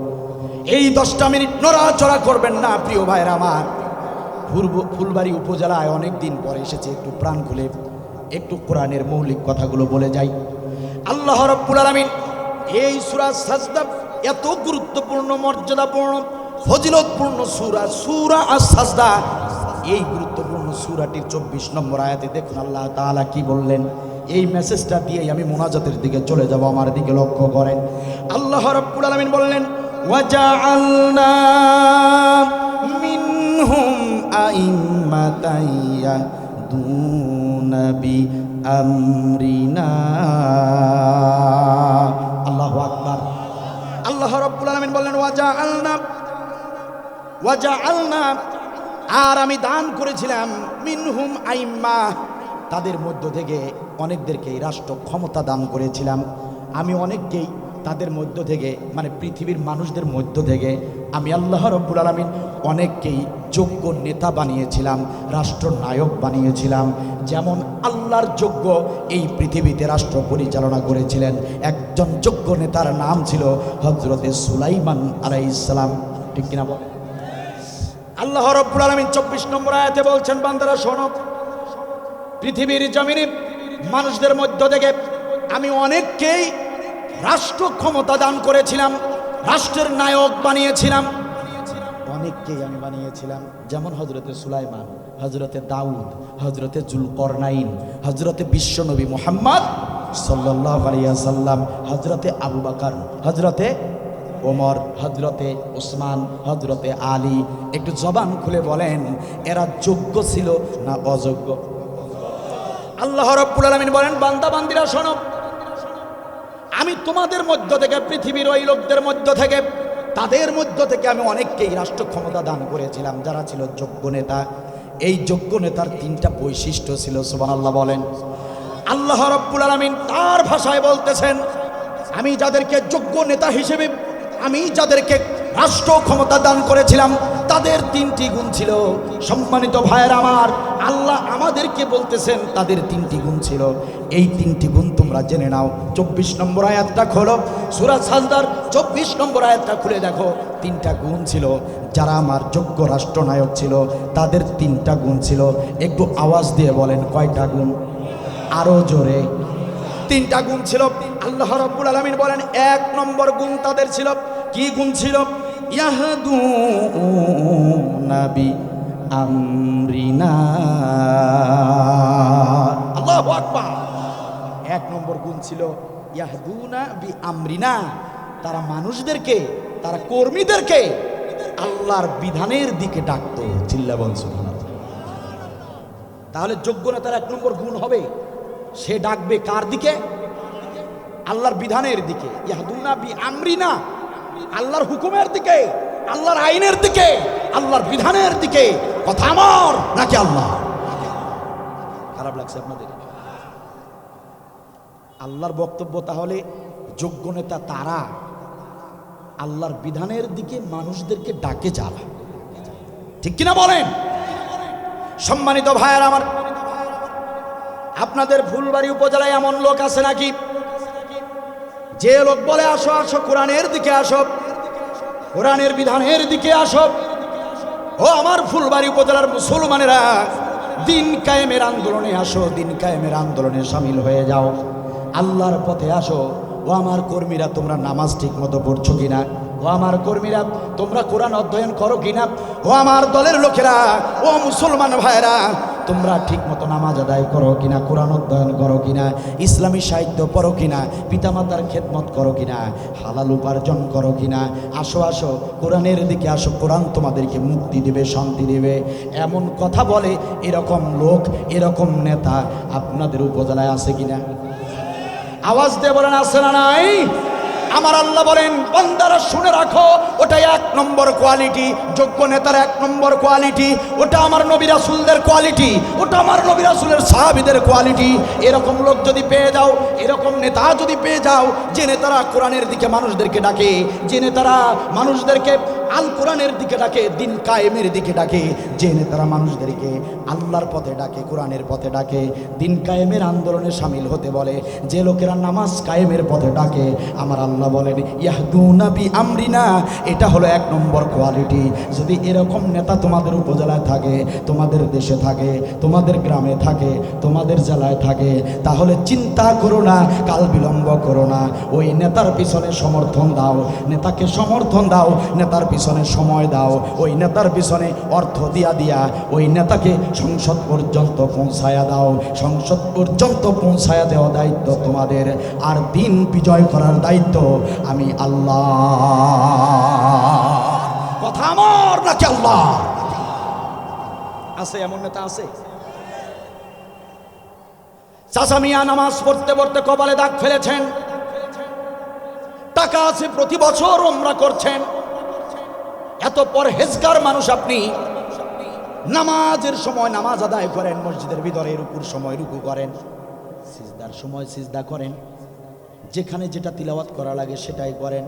এই 10টা মিনিট নড়াচড়া করবেন না প্রিয় ভাইরা আমার। ফুলবাড়ী উপজেলায় অনেক দিন পরে এসেছে, একটু প্রাণ খুলে একটু কোরআনের মৌলিক কথাগুলো বলে যাই। আল্লাহ রাব্বুল আলামিন এই সূরা সাজদা এত গুরুত্বপূর্ণ, মর্যাদাপূর্ণ, ফজিলতপূর্ণ সূরা আস-সাজদা, এই গুরুত্বপূর্ণ সূরাটির 24 নম্বর আয়াতে দেখুন আল্লাহ তাআলা কি বললেন। এই মেসেজটা দিয়েই আমি মোনাজাতের দিকে চলে যাব, আমার দিকে লক্ষ্য করেন। আল্লাহ রাব্বুল আলামিন বললেন, ওয়াজআলনা মিনহুম আইম্মাতান ইয়াহদুনা বিআমরিনা। আল্লাহু আকবার। আল্লাহ রাব্বুল আলামিন বললেন ওয়াজআলনা, আর আমি দান করেছিলাম মিনহুম আইম্মা, তাদের মধ্য থেকে অনেকদেরকেই রাষ্ট্র ক্ষমতা দান করেছিলাম। আমি অনেককেই তাদের মধ্য থেকে, মানে পৃথিবীর মানুষদের মধ্য থেকে আমি আল্লাহ রাব্বুল আলামিন অনেককেই যোগ্য নেতা বানিয়েছিলাম, রাষ্ট্রনায়ক বানিয়েছিলাম। যেমন আল্লাহর যোগ্য এই পৃথিবীতে রাষ্ট্র পরিচালনা করেছিলেন একজন যোগ্য নেতার নাম ছিল হযরতে সুলাইমান আলাইহিস সালাম। ঠিক কিনা বল? আল্লাহ রাব্বুল আলামিন 24 নম্বর আয়াতে বলছেন, বান্দারা শোনো, পৃথিবীর জমিনে মানুষদের মধ্য থেকে আমি অনেককেই রাষ্ট্র ক্ষমতা দান করেছিলাম, রাষ্ট্রের নায়ক বানিয়েছিলাম, অনেককেই আমি বানিয়েছিলাম। যেমন হযরতে সুলাইমান, হযরতে দাউদ, হযরতে জুলকরনাইন, হযরতে বিশ্বনবী মুহাম্মদ সাল্লাল্লাহু আলাইহি ওয়াসাল্লাম, হযরতে আবু বকর, হযরতে ওমর, হযরতে ওসমান, হযরতে আলী। একটু জবান খুলে বলেন, এরা যোগ্য ছিল না অযোগ্য? আল্লাহ রাব্বুল আলামিন বলেন, বান্দা বান্দিরা শোনো, আমি তোমাদের মধ্য থেকে, পৃথিবীর ওই লোকদের মধ্য থেকে, তাদের মধ্য থেকে আমি অনেককেই রাষ্ট্র ক্ষমতা দান করেছিলাম যারা ছিল যোগ্য নেতা। এই যোগ্য নেতার 3টা বৈশিষ্ট্য ছিল। সুবহানাল্লাহ বলেন। আল্লাহ রাব্বুল আলামিন তার ভাষায় বলতেছেন, আমি যাদেরকে যোগ্য নেতা হিসেবে, আমি যাদেরকে রাষ্ট্র ক্ষমতা দান করেছিলাম তাদের 3টি গুণ ছিল। সম্মানিত ভাইয়েরা আমার, আল্লাহ আমাদেরকে বলতেছেন তাদের 3টি গুণ ছিল। এই 3টি গুণ তোমরা জেনে নাও। 24 নম্বর আয়াতটা খোলো, সূরা সাজদার 24 নম্বর আয়াতটা খুলে দেখো। 3টা গুণ ছিল যারা আমার যোগ্য রাষ্ট্রনায়ক ছিল, তাদের 3টা গুণ ছিল। একটু আওয়াজ দিয়ে বলেন, কয়টা গুণ? আরো জোরে। 3টা গুণ ছিল। আল্লাহ রাব্বুল আলামিন বলেন, 1 নম্বর গুণ তাদের ছিল। কি গুণ ছিল? ইয়াহদুনা বিআমরিনা। আল্লাহু আকবার। 1 নম্বর গুণ ছিল ইয়াহদুনা বিআমরিনা, তারা মানুষদেরকে, তারা কর্মীদেরকে আল্লাহর বিধানের দিকে ডাকতো। চিল্লা বল সুবহানাল্লাহ। তাহলে যোগ্য নেতার 1 নম্বর গুণ হবে, সে ডাকবে কার দিকে? আল্লাহর বিধানের দিকে। ইয়াহদুনা বিআমরিনা, আল্লাহর হুকুমের দিকে, আল্লাহর আইনের দিকে, আল্লাহর বিধানের দিকে। কথা আমার নাকি আল্লাহ? খারাপ লাগছে আপনাদের? আল্লাহর বক্তব্য তাহলে যোগ্য নেতা তারা আল্লাহর বিধানের দিকে মানুষদেরকে ডাকে যারা। ঠিক কিনা বলেন? সম্মানিত ভাইয়ের আমার, আপনাদের ফুলবাড়ী উপজেলায় এমন লোক আছে নাকি যে লোক বলে, আসো আসো কোরআনের দিকে আসো, কোরআনের বিধানের দিকে আসো। ও আমার ফুলবাড়ী উপজেলার মুসলমানেরা, দিন কায়েমের আন্দোলনে আসো, দিন কায়েমের আন্দোলনে শামিল হয়ে যাও। আল্লাহর পথে আসো। ও আমার কর্মীরা, তোমরা নামাজ ঠিক মতো পড়ছো কিনা? ও আমার কর্মীরা, তোমরা কোরআন অধ্যয়ন করো কিনা? ও আমার দলের লোকেরা, ও মুসলমান ভাইরা, তোমরা ঠিক মতো নামাজ আদায় করো কিনা? কোরআন অধ্যয়ন করো কিনা? ইসলামী সাহিত্য পড়ো কিনা? পিতামাতার খেদমত করো কিনা? হালাল উপার্জন করো কিনা? আসো আসো, কোরআনের দিকে আসো, কোরআন তোমাদেরকে মুক্তি দেবে, শান্তি দেবে। এমন কথা বলে এরকম লোক, এরকম নেতা আপনাদের উপজেলায় আছে কিনা? আওয়াজ দিয়ে বলেন আছে না নাই? আমার আল্লাহ বলেন, বান্দারা শুনে রাখো, ওটা 1 নম্বর কোয়ালিটি, যোগ্য নেতার 1 নম্বর কোয়ালিটি, ওটা আমার নবী রাসূলদের কোয়ালিটি, ওটা আমার নবী রাসূলের সাহাবীদের কোয়ালিটি। এরকম লোক যদি পেয়ে যাও, এরকম নেতা যদি পেয়ে যাও, যে নেতারা কোরআনের দিকে মানুষদেরকে ডাকে, যে নেতারা মানুষদেরকে আল কোরআনের দিকে ডাকে, দিন কায়েমের দিকে ডাকে, যে নেতারা মানুষদেরকে আল্লাহর পথে ডাকে, কোরআনের পথে ডাকে, দিন কায়েমের আন্দোলনে শামিল হতে বলে, যে লোকেরা নামাজ কায়েমের পথে ডাকে, আমার আল্লাহ বলেন ইয়াহদুনা বি আমরিনা, এটা হলো 1 নম্বর কোয়ালিটি। যদি এরকম নেতা তোমাদের উপজেলায় থাকে, তোমাদের দেশে থাকে, তোমাদের গ্রামে থাকে, তোমাদের জেলায় থাকে, তাহলে চিন্তা করো না, কাল বিলম্ব করো না, ওই নেতার পিছনে সমর্থন দাও, নেতাকে সমর্থন দাও, নেতার পিছনে সময় দাও, ওই নেতার পিছনে অর্থ দিয়া দিয়া ওই নেতাকে সংসদ পর্যন্ত পৌঁছায়া দাও। সংসদ পর্যন্ত পৌঁছায়া দেওয়া দায়িত্ব তোমাদের, আর দিন বিজয় করার দায়িত্ব আমি আল্লাহ। কথা আমার নাকি আল্লাহ? আছে এমন নেতা আছে? চাচা মিয়া নামাজ পড়তে পড়তে কপালে দাগ ফেলেছেন, টাকা আছে, প্রতি বছর উমরা করছেন, এত পরহেজগার মানুষ আপনি, নামাজের সময় নামাজ আদায় করেন, মসজিদের ভিতরে রুকুর সময় রুকু করেন, সিজদার সময় সিজদা করেন, যেখানে যেটা তিলাওয়াত করা লাগে সেটাই করেন,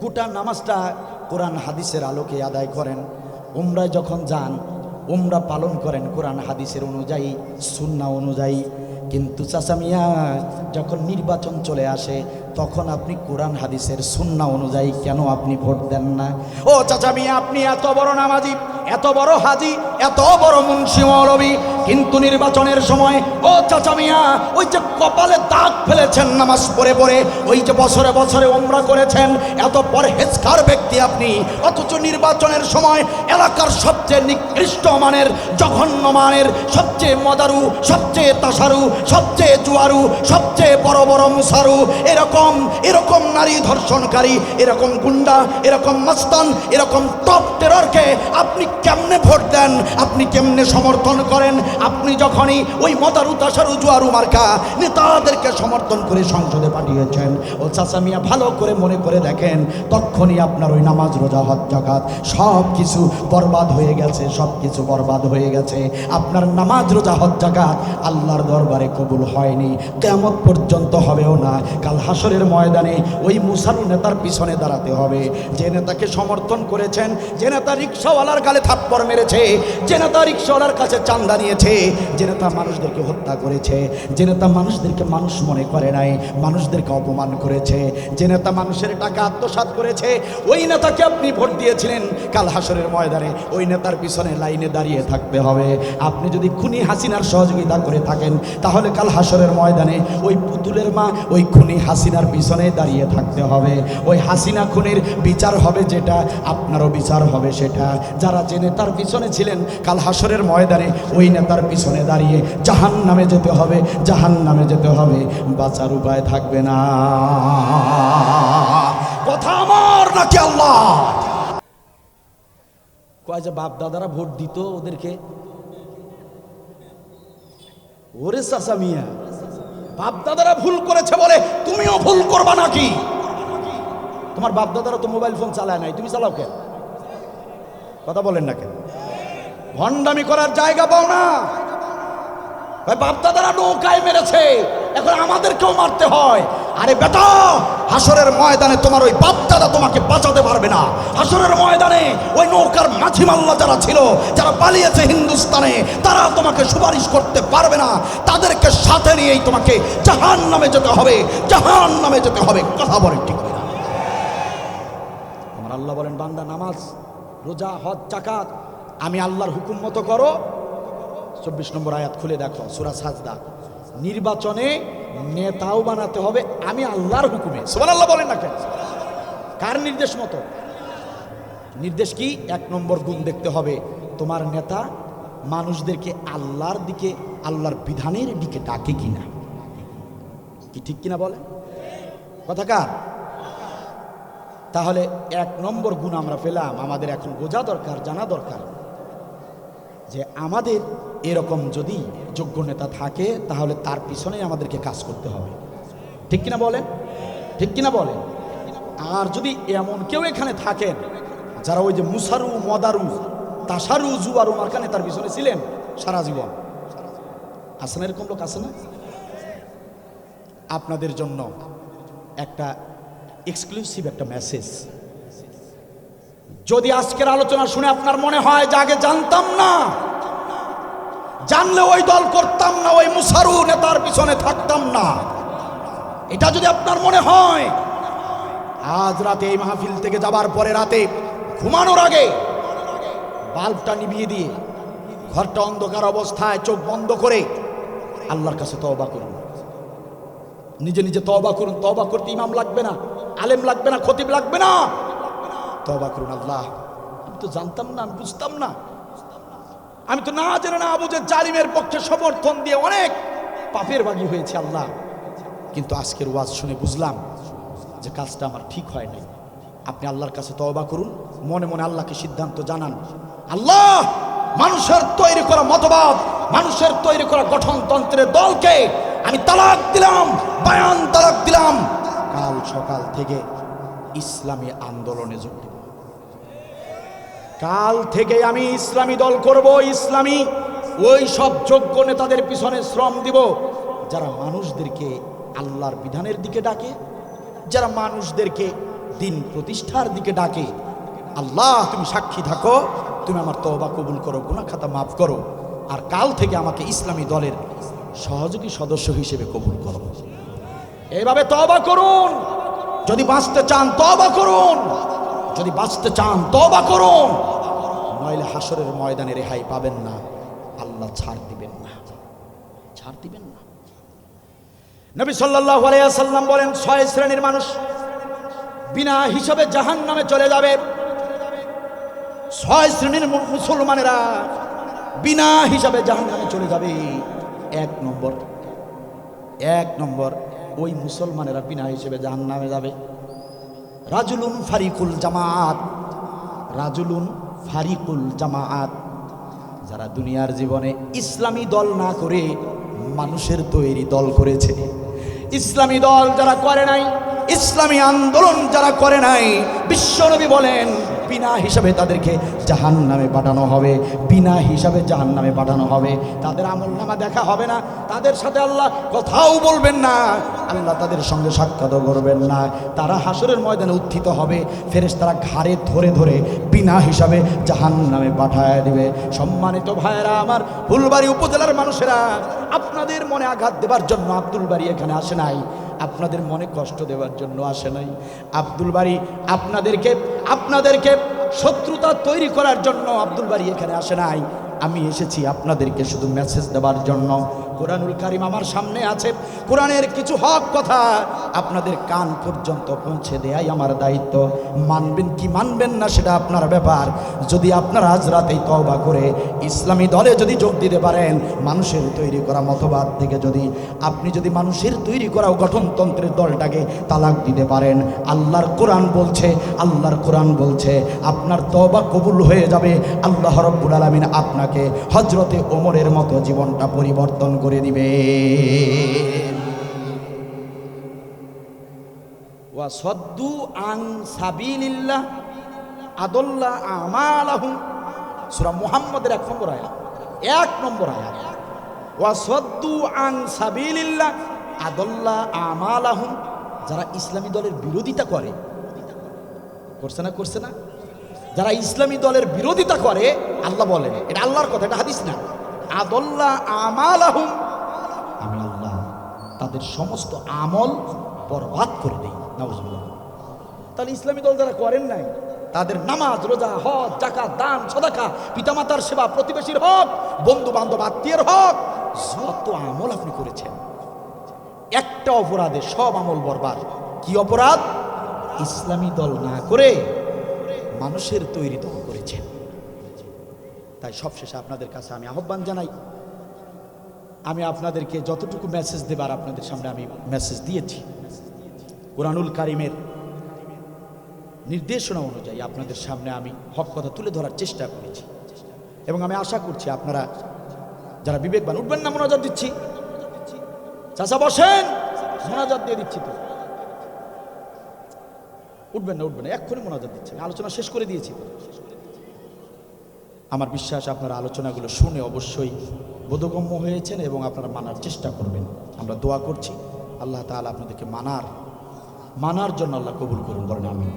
গোটা নামাজটা কোরআন হাদিসের আলোকে আদায় করেন। উমরায় যখন যান, উমরা পালন করেন কোরআন হাদিসের অনুযায়ী, সুন্নাহ অনুযায়ী। কিন্তু চাচা মিয়া, যখন নির্বাচন চলে আসে, তখন আপনি কোরআন হাদিসের সুন্নাহ অনুযায়ী কেন আপনি ভোট দেন না? ও চাচা মিয়া, আপনি এত বড় নামাজি, এত বড় হাজি, এত বড় মুন্সি মৌলবী, কিন্তু নির্বাচনের সময় ও চাচা মিয়া, ওই যে কপালে দাগ ফেলেছেন নামাজ পড়ে পড়ে, ওই যে বছরে বছরে উমরা করেছেন, এত পরহেজগার ব্যক্তি আপনি, অথচ নির্বাচনের সময় এলাকার সবচেয়ে নিকৃষ্ট মানের, জঘন্য মানের, সবচেয়ে মদারু, সবচেয়ে তাসারু, সবচেয়ে জুয়ারু, সবচেয়ে বড় বড় মুসারু, এরকম নারী ধর্ষণকারী, এরকম গুন্ডা, এরকম মাস্তান, এরকম টপ টেররকে আপনি কেমনে ভোট দেন? আপনি কেমনে সমর্থন করেন? আপনি যখনই ওই মদারু, তাসারু, জুয়ারু মার্কা নেতাদেরকে সমর্থন করে সংসদে পাঠিয়েছেন, ও চাচা মিয়া ভালো করে মনে করে দেখেন, তখনই আপনার ওই নামাজ, রোজা, হজ, যাকাত সব কিছু বরবাদ হয়ে গেছে, সব কিছু বরবাদ হয়ে গেছে। আপনার নামাজ, রোজা, হজ, যাকাত আল্লাহর দরবারে কবুল হয়নি, কিয়ামত পর্যন্ত হবেও না। কাল হাসরের ময়দানে ওই মুসারু নেতার পিছনে দাঁড়াতে হবে, যে নেতাকে সমর্থন করেছেন, যে নেতা রিক্সাওয়ালার গালে থাপ্পড় মেরেছে, যে নেতা রিক্সাওয়ালার কাছে চাঁদা নিয়েছে, যে নেতা মানুষদেরকে হত্যা করেছে, যে নেতা মানুষদেরকে মানুষ মনে করে নাই, মানুষদেরকে অপমান করেছে, যে নেতা মানুষের টাকা আত্মসাৎ করেছে, ওই নেতাকে আপনি ভোট দিয়েছিলেন। কাল হাসরের ময়দানে ওই নেতার পিছনে লাইনে দাঁড়িয়ে থাকতে হবে। আপনি যদি খুনি হাসিনার সহযোগিতা করে থাকেন, তাহলে কাল হাসরের ময়দানে ওই পুতুলের মা ওই খুনি হাসিনার পিছনে দাঁড়িয়ে থাকতে হবে। ওই হাসিনা খুনির বিচার হবে যেটা, আপনারও বিচার হবে সেটা। যারা যে নেতার পিছনে ছিলেন, কাল হাসরের ময়দানে ওই নেতার পিছনে দাঁড়িয়ে জাহান্নামে যেতে হবে, জাহান্নামে যেতে হবে, বাঁচার উপায় থাকবে না। কথা আমার নাকি আল্লাহ? কয় যে বাপ দাদারা ভোট দিত ওদেরকে, ওরে চাচা মিয়া, বাপ দাদারা ভুল করেছে বলে তুমিও ভুল করবা নাকি? তোমার বাপ দাদারা তো মোবাইল ফোন চালায় নাই, তুমি চালাও কেন? কথা বলেন না কেন? ভণ্ডামি করার জায়গা পাও না। বাপ দাদারা নৌকায় মেরেছে, এখন আমাদেরকেও মারতে হয়। আরে বেটা, হাসরের ময়দানে তোমার ওই বাপ দাদা তোমাকে বাঁচাতে পারবে না। হাসরের ময়দানে ওই নৌকার মাঝি মাল্লা যারা ছিল, যারা পালিয়েছে হিন্দুস্তানে, তারা তোমাকে সুপারিশ করতে পারবে না। তাদেরকে সাথে নিয়েই তোমাকে জাহান্নামে যেতে হবে, জাহান্নামে যেতে হবে। কথা বলেন ঠিক না? আমার আল্লাহ বলেন, বান্দা নামাজ, রোজা, হজ, যাকাত আমি আল্লাহর হুকুম মতো করো। 24 নম্বর আয়াত খুলে দেখো, সূরা সাজদা। নির্বাচনে নেতাও বানাতে হবে আমি আল্লাহর হুকুমে। সুবহানাল্লাহ বলেন না কেন? কার নির্দেশ মতো? নির্দেশ কি? 1 নম্বর গুণ দেখতে হবে, তোমার নেতা মানুষদেরকে আল্লাহর দিকে, আল্লাহর বিধানের দিকে ডাকে কিনা। কি ঠিক কিনা বলে কথা কার? তাহলে 1 নম্বর গুণ আমরা পেলাম। আমাদের এখন বোঝা দরকার, জানা দরকার যে আমাদের এরকম যদি যোগ্য নেতা থাকে তাহলে তার পিছনে আমাদেরকে কাজ করতে হবে। ঠিক কিনা বলেন? ঠিক কিনা বলেন? আর যদি এমন কেউ এখানে থাকেন যারা ওই যে মুসারু, মদারু, তাসারু, জুয়ারু মার্কা নেতার পিছনে ছিলেন সারা জীবন, আছে না এরকম লোক? আছে না? আপনাদের জন্য একটা এক্সক্লুসিভ একটা মেসেজ। যদি আজকের আলোচনা শুনে আপনার মনে হয় যে আগে জানতাম না, জানলে ওই দল করতাম না, ওই মুসারু নেতার পিছনে থাকতাম না, এটা যদি আপনার মনে হয়, আজ রাতে এই মাহফিল থেকে যাবার পরে রাতে ঘুমানোর আগে বাল্বটা নিভিয়ে দিয়ে ঘরটা অন্ধকার অবস্থায় চোখ বন্ধ করে আল্লাহর কাছে তওবা করুন। নিজে নিজে তওবা করুন। তওবা করতে ইমাম লাগবে না, আলেম লাগবে না, খতিব লাগবে না। তওবা করুন, আল্লাহ আমি তো জানতাম না, আমি বুঝতাম না, আমি তো না জেনে না বুঝে জালিমের পক্ষে সমর্থন দিয়ে অনেক পাপের বাগী হয়েছে আল্লাহ। কিন্তু আজকের ওয়াজ শুনে বুঝলাম যে কাজটা আমার ঠিক হয় নাই। আপনি আল্লাহর কাছে তওবা করুন, মনে মনে আল্লাহকে সিদ্ধান্ত জানান, আল্লাহ মানুষের তৈরি করা মতবাদ, মানুষের তৈরি করা গঠনতন্ত্রের দলকে আমি তালাক দিলাম, বায়ান তালাক দিলাম। কাল সকাল থেকে ইসলামী আন্দোলনে যোগ দেব। কাল থেকে আমি ইসলামী দল করব, ইসলামী ওই সব যোগ্য নেতাদের পিছনে শ্রম দিব যারা মানুষদেরকে আল্লাহর বিধানের দিকে ডাকে, যারা মানুষদেরকে দিন প্রতিষ্ঠার দিকে ডাকে। আল্লাহ তুমি সাক্ষী থাকো, তুমি আমার তওবা কবুল করো, গুনাহ খাতা মাফ করো, আর কাল থেকে আমাকে ইসলামী দলের সহযোগী সদস্য হিসেবে কবুল করো। এইভাবে তওবা করুন। যদি বাঁচতে চান তওবা করুন, যদি বাঁচতে চান তওবা করুন, নইলে হাসরের ময়দানে রেহাই পাবেন না, আল্লাহ ছাড় দিবেন না, ছাড় দিবেন না। নবী সাল্লাল্লাহু আলাইহি ওয়াসাল্লাম বলেন 6 শ্রেণীর মানুষ বিনা হিসাবে জাহান্নামে চলে যাবে। 6 শ্রেণীর মুসলমানেরা বিনা হিসাবে জাহান্নামে চলে যাবে। 1 নম্বর ওই মুসলমানেরা বিনা হিসেবে জাহান্নামে যাবে। রাজুলুন ফারিকুল জামাত, রাজুলুন ফারিকুল জামাত, যারা দুনিয়ার জীবনে ইসলামী দল না করে মানুষের তৈরি দল করেছে। ইসলামী দল যারা করে নাই, ইসলামী আন্দোলন যারা করে নাই, বিশ্বনবী বলেন বিনা হিসাবে তাদেরকে জাহান্নামে পাঠানো হবে, বিনা হিসাবে জাহান্নামে পাঠানো হবে। তাদের আমলনামা দেখা হবে না, তাদের সাথে আল্লাহ কথাও বলবেন না, আল্লাহ তাদের সঙ্গে সাক্ষাৎ করবেন না। তারা হাসরের ময়দানে উত্থিত হবে, ফেরেশতারা ঘাড়ে ধরে ধরে বিনা হিসাবে জাহান্নামে পাঠায় দিবে। সম্মানিত ভাইয়েরা আমার, ফুলবাড়ি উপজেলার মানুষেরা, আপনাদের মনে আঘাত দেবার জন্য আব্দুল বারী এখানে আসে নাই, আপনাদের মনে কষ্ট দেওয়ার জন্য আসে নাই। আব্দুল বারী আপনাদেরকে শত্রুতা তৈরি করার জন্য আব্দুল বারী এখানে আসে নাই। আমি এসেছি আপনাদেরকে শুধু মেসেজ দেওয়ার জন্য। কোরআনুল কারীম আমার সামনে আছে, কোরআনের কিছু হক কথা আপনাদের কান পর্যন্ত পৌঁছে দেয়াই আমার দায়িত্ব। মানবেন কি মানবেন না সেটা আপনার ব্যাপার। যদি আপনারা আজ রাতেই তওবা করে ইসলামী দলে যদি যোগ দিতে পারেন, মানুষের তৈরি করা মতবাদ থেকে যদি আপনি যদি মানুষের তৈরি করা গঠনতন্ত্রের দলটাকে তালাক দিতে পারেন, আল্লাহর কোরআন বলছে আপনার তওবা কবুল হয়ে যাবে। আল্লাহ রাব্বুল আলামিন আপনাকে হযরতে ওমরের মতো জীবনটা পরিবর্তন করে দিবে। ওয়া সাদ্দু আন সাবিলিল্লাহ আদাল্লা আমালাহুম, সূরা মুহাম্মদের 1 নম্বর আয়াত। ওয়া সাদ্দু আন সাবিলিল্লাহ আদাল্লা আমালাহুম, যারা ইসলামী দলের বিরোধিতা করে, করছে না, যারা ইসলামী দলের বিরোধিতা করে, আল্লাহ বলেন, এটা আল্লাহর কথা, এটা হাদিস না। আদাল্লা আমালাহুম, আমি আল্লাহ তাদের সমস্ত আমল বরবাদ করে দেই। নাউজুবিল্লাহ। তাহলে ইসলামী দল যারা করেন নাই, তাদের নামাজ, রোজা, হজ, যাকাত, দান, সাদাকা, পিতামাতার সেবা, প্রতিবেশীর হক, বন্ধু বান্ধব, আত্মীয়ের হক, যত আমল আপনি করেছেন, একটা অপরাধে সব আমল বরবাদ। কি অপরাধ? ইসলামী দল না করে মানুষের তৈরি দল করেছেন। তাই সবশেষে আপনাদের কাছে আমি আহ্বান জানাই, আমি আপনাদেরকে যতটুকু মেসেজ দেবার আপনাদের সামনে আমি মেসেজ দিয়েছি, কোরআনুল কারিমের নির্দেশনা অনুযায়ী আপনাদের সামনে আমি হক কথা তুলে ধরার চেষ্টা করেছি। এবং আমি আশা করছি আপনারা যারা বিবেকবান, উঠবেন না, মোনাজাত দিচ্ছি, চাচা বসেন, মোনাজাত দিয়ে দিচ্ছি। তো উঠবেন না, উঠবেন না, এক্ষুনি মোনাজাত দিচ্ছি, আলোচনা শেষ করে দিয়েছি। আমার বিশ্বাস আপনারা আলোচনাগুলো শুনে অবশ্যই বোধগম্য হয়েছেন এবং আপনারা মানার চেষ্টা করবেন। আমরা দোয়া করছি আল্লাহ তাআলা আপনাদেরকে মানার জন্য আল্লাহ কবুল করুন, বলেন আমিন।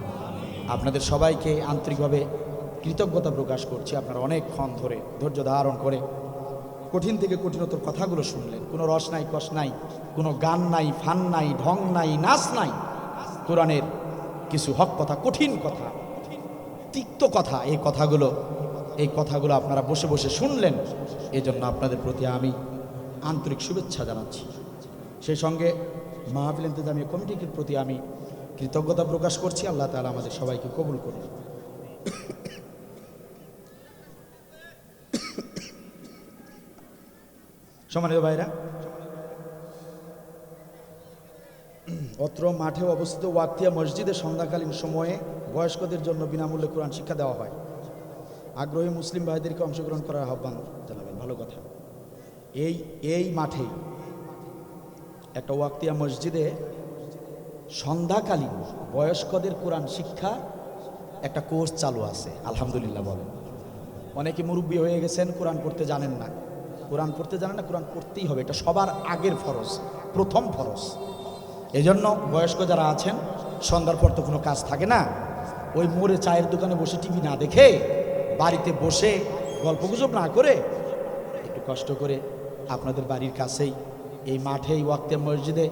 আপনাদের সবাইকে আন্তরিকভাবে কৃতজ্ঞতা প্রকাশ করছি। আপনারা অনেকক্ষণ ধরে ধৈর্য ধারণ করে কঠিন থেকে কঠিনতর কথাগুলো শুনলেন। কোনো রস নাই, কষ নাই, কোনো গান নাই, ফান নাই, ঢং নাই, নাচ নাই। কোরআনের কিছু হক কথা, কঠিন কথা, তিক্ত কথা, এই কথাগুলো আপনারা বসে বসে শুনলেন। এজন্য আপনাদের প্রতি আমি আন্তরিক শুভেচ্ছা জানাচ্ছি। সেই সঙ্গে মাহফিল ইন্তেজামিয়া কমিটির প্রতি আমি কৃতজ্ঞতা প্রকাশ করছি। আল্লাহ তাআলা আমাদের সবাইকে কবুল করুন। সম্মানিত ভাইরা, অত্র মাঠে অবস্থিত ওয়াক্তিয়া মসজিদে সন্ধ্যাকালীন সময়ে বয়স্কদের জন্য বিনামূল্যে কোরআন শিক্ষা দেওয়া হয়। আগ্রহী মুসলিম ভাইদেরকে অংশগ্রহণ করার আহ্বান জানাবেন। ভালো কথা। এই মাঠেই একটা ওয়াক্তিয়া মসজিদে সন্ধ্যাকালীন বয়স্কদের কোরআন শিক্ষা একটা কোর্স চালু আছে। আলহামদুলিল্লাহ বলেন। অনেকে মুরব্বী হয়ে গেছেন, কোরআন পড়তে জানেন না। কোরআন পড়তেই হবে, এটা সবার আগের ফরজ, প্রথম ফরজ। এজন্য বয়স্ক যারা আছেন, সন্ধ্যার পর তো কোনো কাজ থাকে না, ওই মোড়ে চায়ের দোকানে বসে টিভি না দেখে, বাড়িতে বসে গল্পগুজব না করে, একটু কষ্ট করে আপনাদের বাড়ির কাছেই এই মাঠে, এই ওয়াক্তিয়া মসজিদে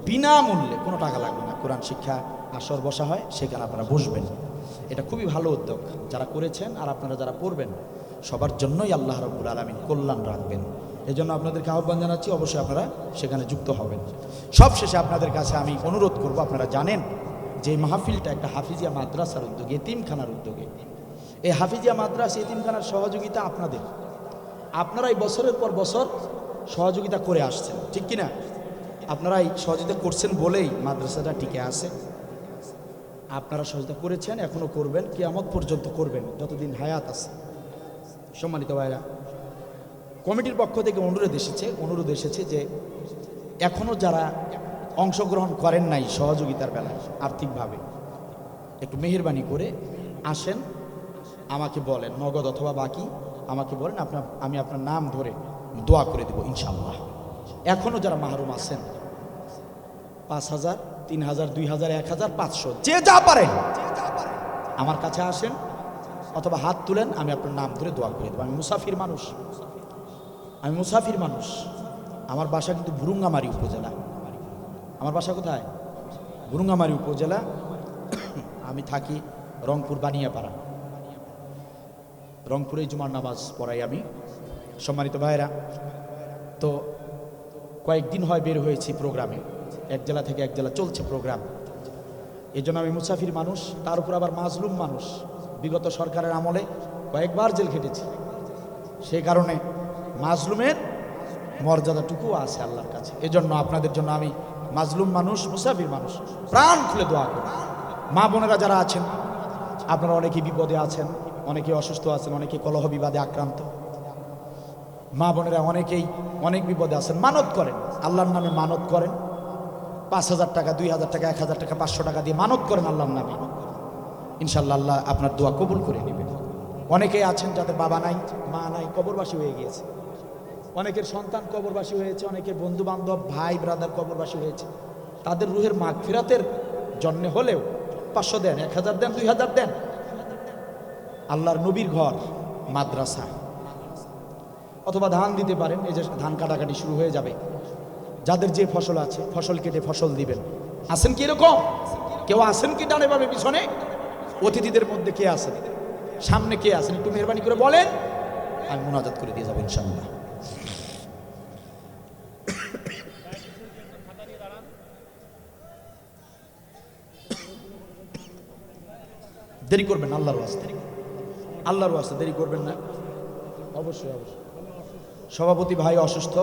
বিনামূল্যে, কোনো টাকা লাগবে না, কোরআন শিক্ষা আসর বসা হয়, সেখানে আপনারা বসবেন। এটা খুবই ভালো উদ্যোগ যারা করেছেন, আর আপনারা যারা পড়বেন, সবার জন্যই আল্লাহ রাব্বুল আলামিন কল্যাণ রাখবেন। এই জন্য আপনাদেরকে আহ্বান জানাচ্ছি, অবশ্যই আপনারা সেখানে যুক্ত হবেন। সবশেষে আপনাদের কাছে আমি অনুরোধ করব, আপনারা জানেন যে এই মাহফিলটা একটা হাফিজিয়া মাদ্রাসার উদ্যোগে, এতিমখানার উদ্যোগে। এই হাফিজিয়া মাদ্রাসা, এতিমখানার সহযোগিতা আপনাদের, আপনারাই বছরের পর বছর সহযোগিতা করে আসছেন, ঠিক কিনা? আপনারাই সহযোগিতা করছেন বলেই মাদ্রাসাটা টিকে আছে। আপনারা সহযোগিতা করেছেন, এখনও করবেন, কিয়ামত পর্যন্ত করবেন, যতদিন হায়াত আছে। সম্মানিত ভাইরা, কমিটির পক্ষ থেকে অনুরোধ এসেছে যে এখনও যারা অংশগ্রহণ করেন নাই সহযোগিতার বেলায় আর্থিকভাবে, একটু মেহেরবানি করে আসেন, আমাকে বলেন, নগদ অথবা বাকি আমাকে বলেন, আমি আপনার নাম ধরে দোয়া করে দেব ইনশাআল্লাহ। এখনও যারা মাহরুম আছেন, 5,000, 3,000, 2,000, 1,000, 500, যে যা পারেন আমার কাছে আসেন অথবা হাত তুলেন, আমি আপনার নাম ধরে দোয়া করে দেবো। আমি মুসাফির মানুষ। আমার বাসা কিন্তু বুরুঙ্গামারী উপজেলা। আমার বাসা কোথায়? বুরুঙ্গামারী উপজেলা। আমি থাকি রংপুর বানিয়াপাড়া। রংপুরে জুমার নামাজ পড়াই আমি। সম্মানিত ভাইরা, তো কয়েকদিন হয় বের হয়েছি প্রোগ্রামে, এক জেলা থেকে এক জেলা চলছে প্রোগ্রাম। এই জন্য আমি মুসাফির মানুষ, তার উপর আবার মাজলুম মানুষ। বিগত সরকারের আমলে কয়েকবার জেল খেটেছি, সেই কারণে মাজলুমের মর্যাদাটুকু আছে আল্লাহর কাছে। এজন্য আপনাদের জন্য আমি মাজলুম মানুষ, মুসাফির মানুষ, প্রাণ খুলে দোয়া করি। মা বোনেরা যারা আছেন, আপনারা অনেকেই বিপদে আছেন, অনেকে অসুস্থ আছেন, অনেকে কলহ বিবাদে আক্রান্ত। মা বোনেরা অনেকেই অনেক বিপদে আছেন, মানত করেন, আল্লাহর নামে মানত করেন। 5,000 টাকা, 2,000 টাকা, 1,000 টাকা, 500 টাকা দিয়ে মানত করেন আল্লাহর নামে। ইনশাআল্লাহ আল্লাহ আপনার দোয়া কবুল করে নেবেন। অনেকেই আছেন যাদের বাবা নাই, মা নাই, কবরবাসী হয়ে গিয়েছে। অনেকের সন্তান কবরবাসী হয়েছে, অনেকের বন্ধু বান্ধব, ভাই ব্রাদার কবরবাসী হয়েছে। তাদের রুহের মাগফিরাতের জন্য হলেও 500 দেন, 1,000 দেন, 2,000 দেন। আল্লাহর নবীর ঘর মাদ্রাসা, অথবা ধান দিতে পারেন। এই যে ধান কাটাকাটি শুরু হয়ে যাবে, যাদের যে ফসল আছে ফসল কেটে ফসল দিবেন। আছেন কি এরকম কেউ? আছেন কি ডানে বামে পিছনে? অতিথিদের মধ্যে কে আছেন, সামনে কে আছেন? একটু মেহরবানি করে বলেন, আমি মুনাজাত করে দিয়ে যাবো ইনশাআল্লাহ। দেরি করবেন না, আল্লাহর ওয়াস্তে, আল্লাহর ওয়াস্তে দেরি করবেন না। অবশ্যই অবশ্যই। সভাপতি ভাই অসুস্থ।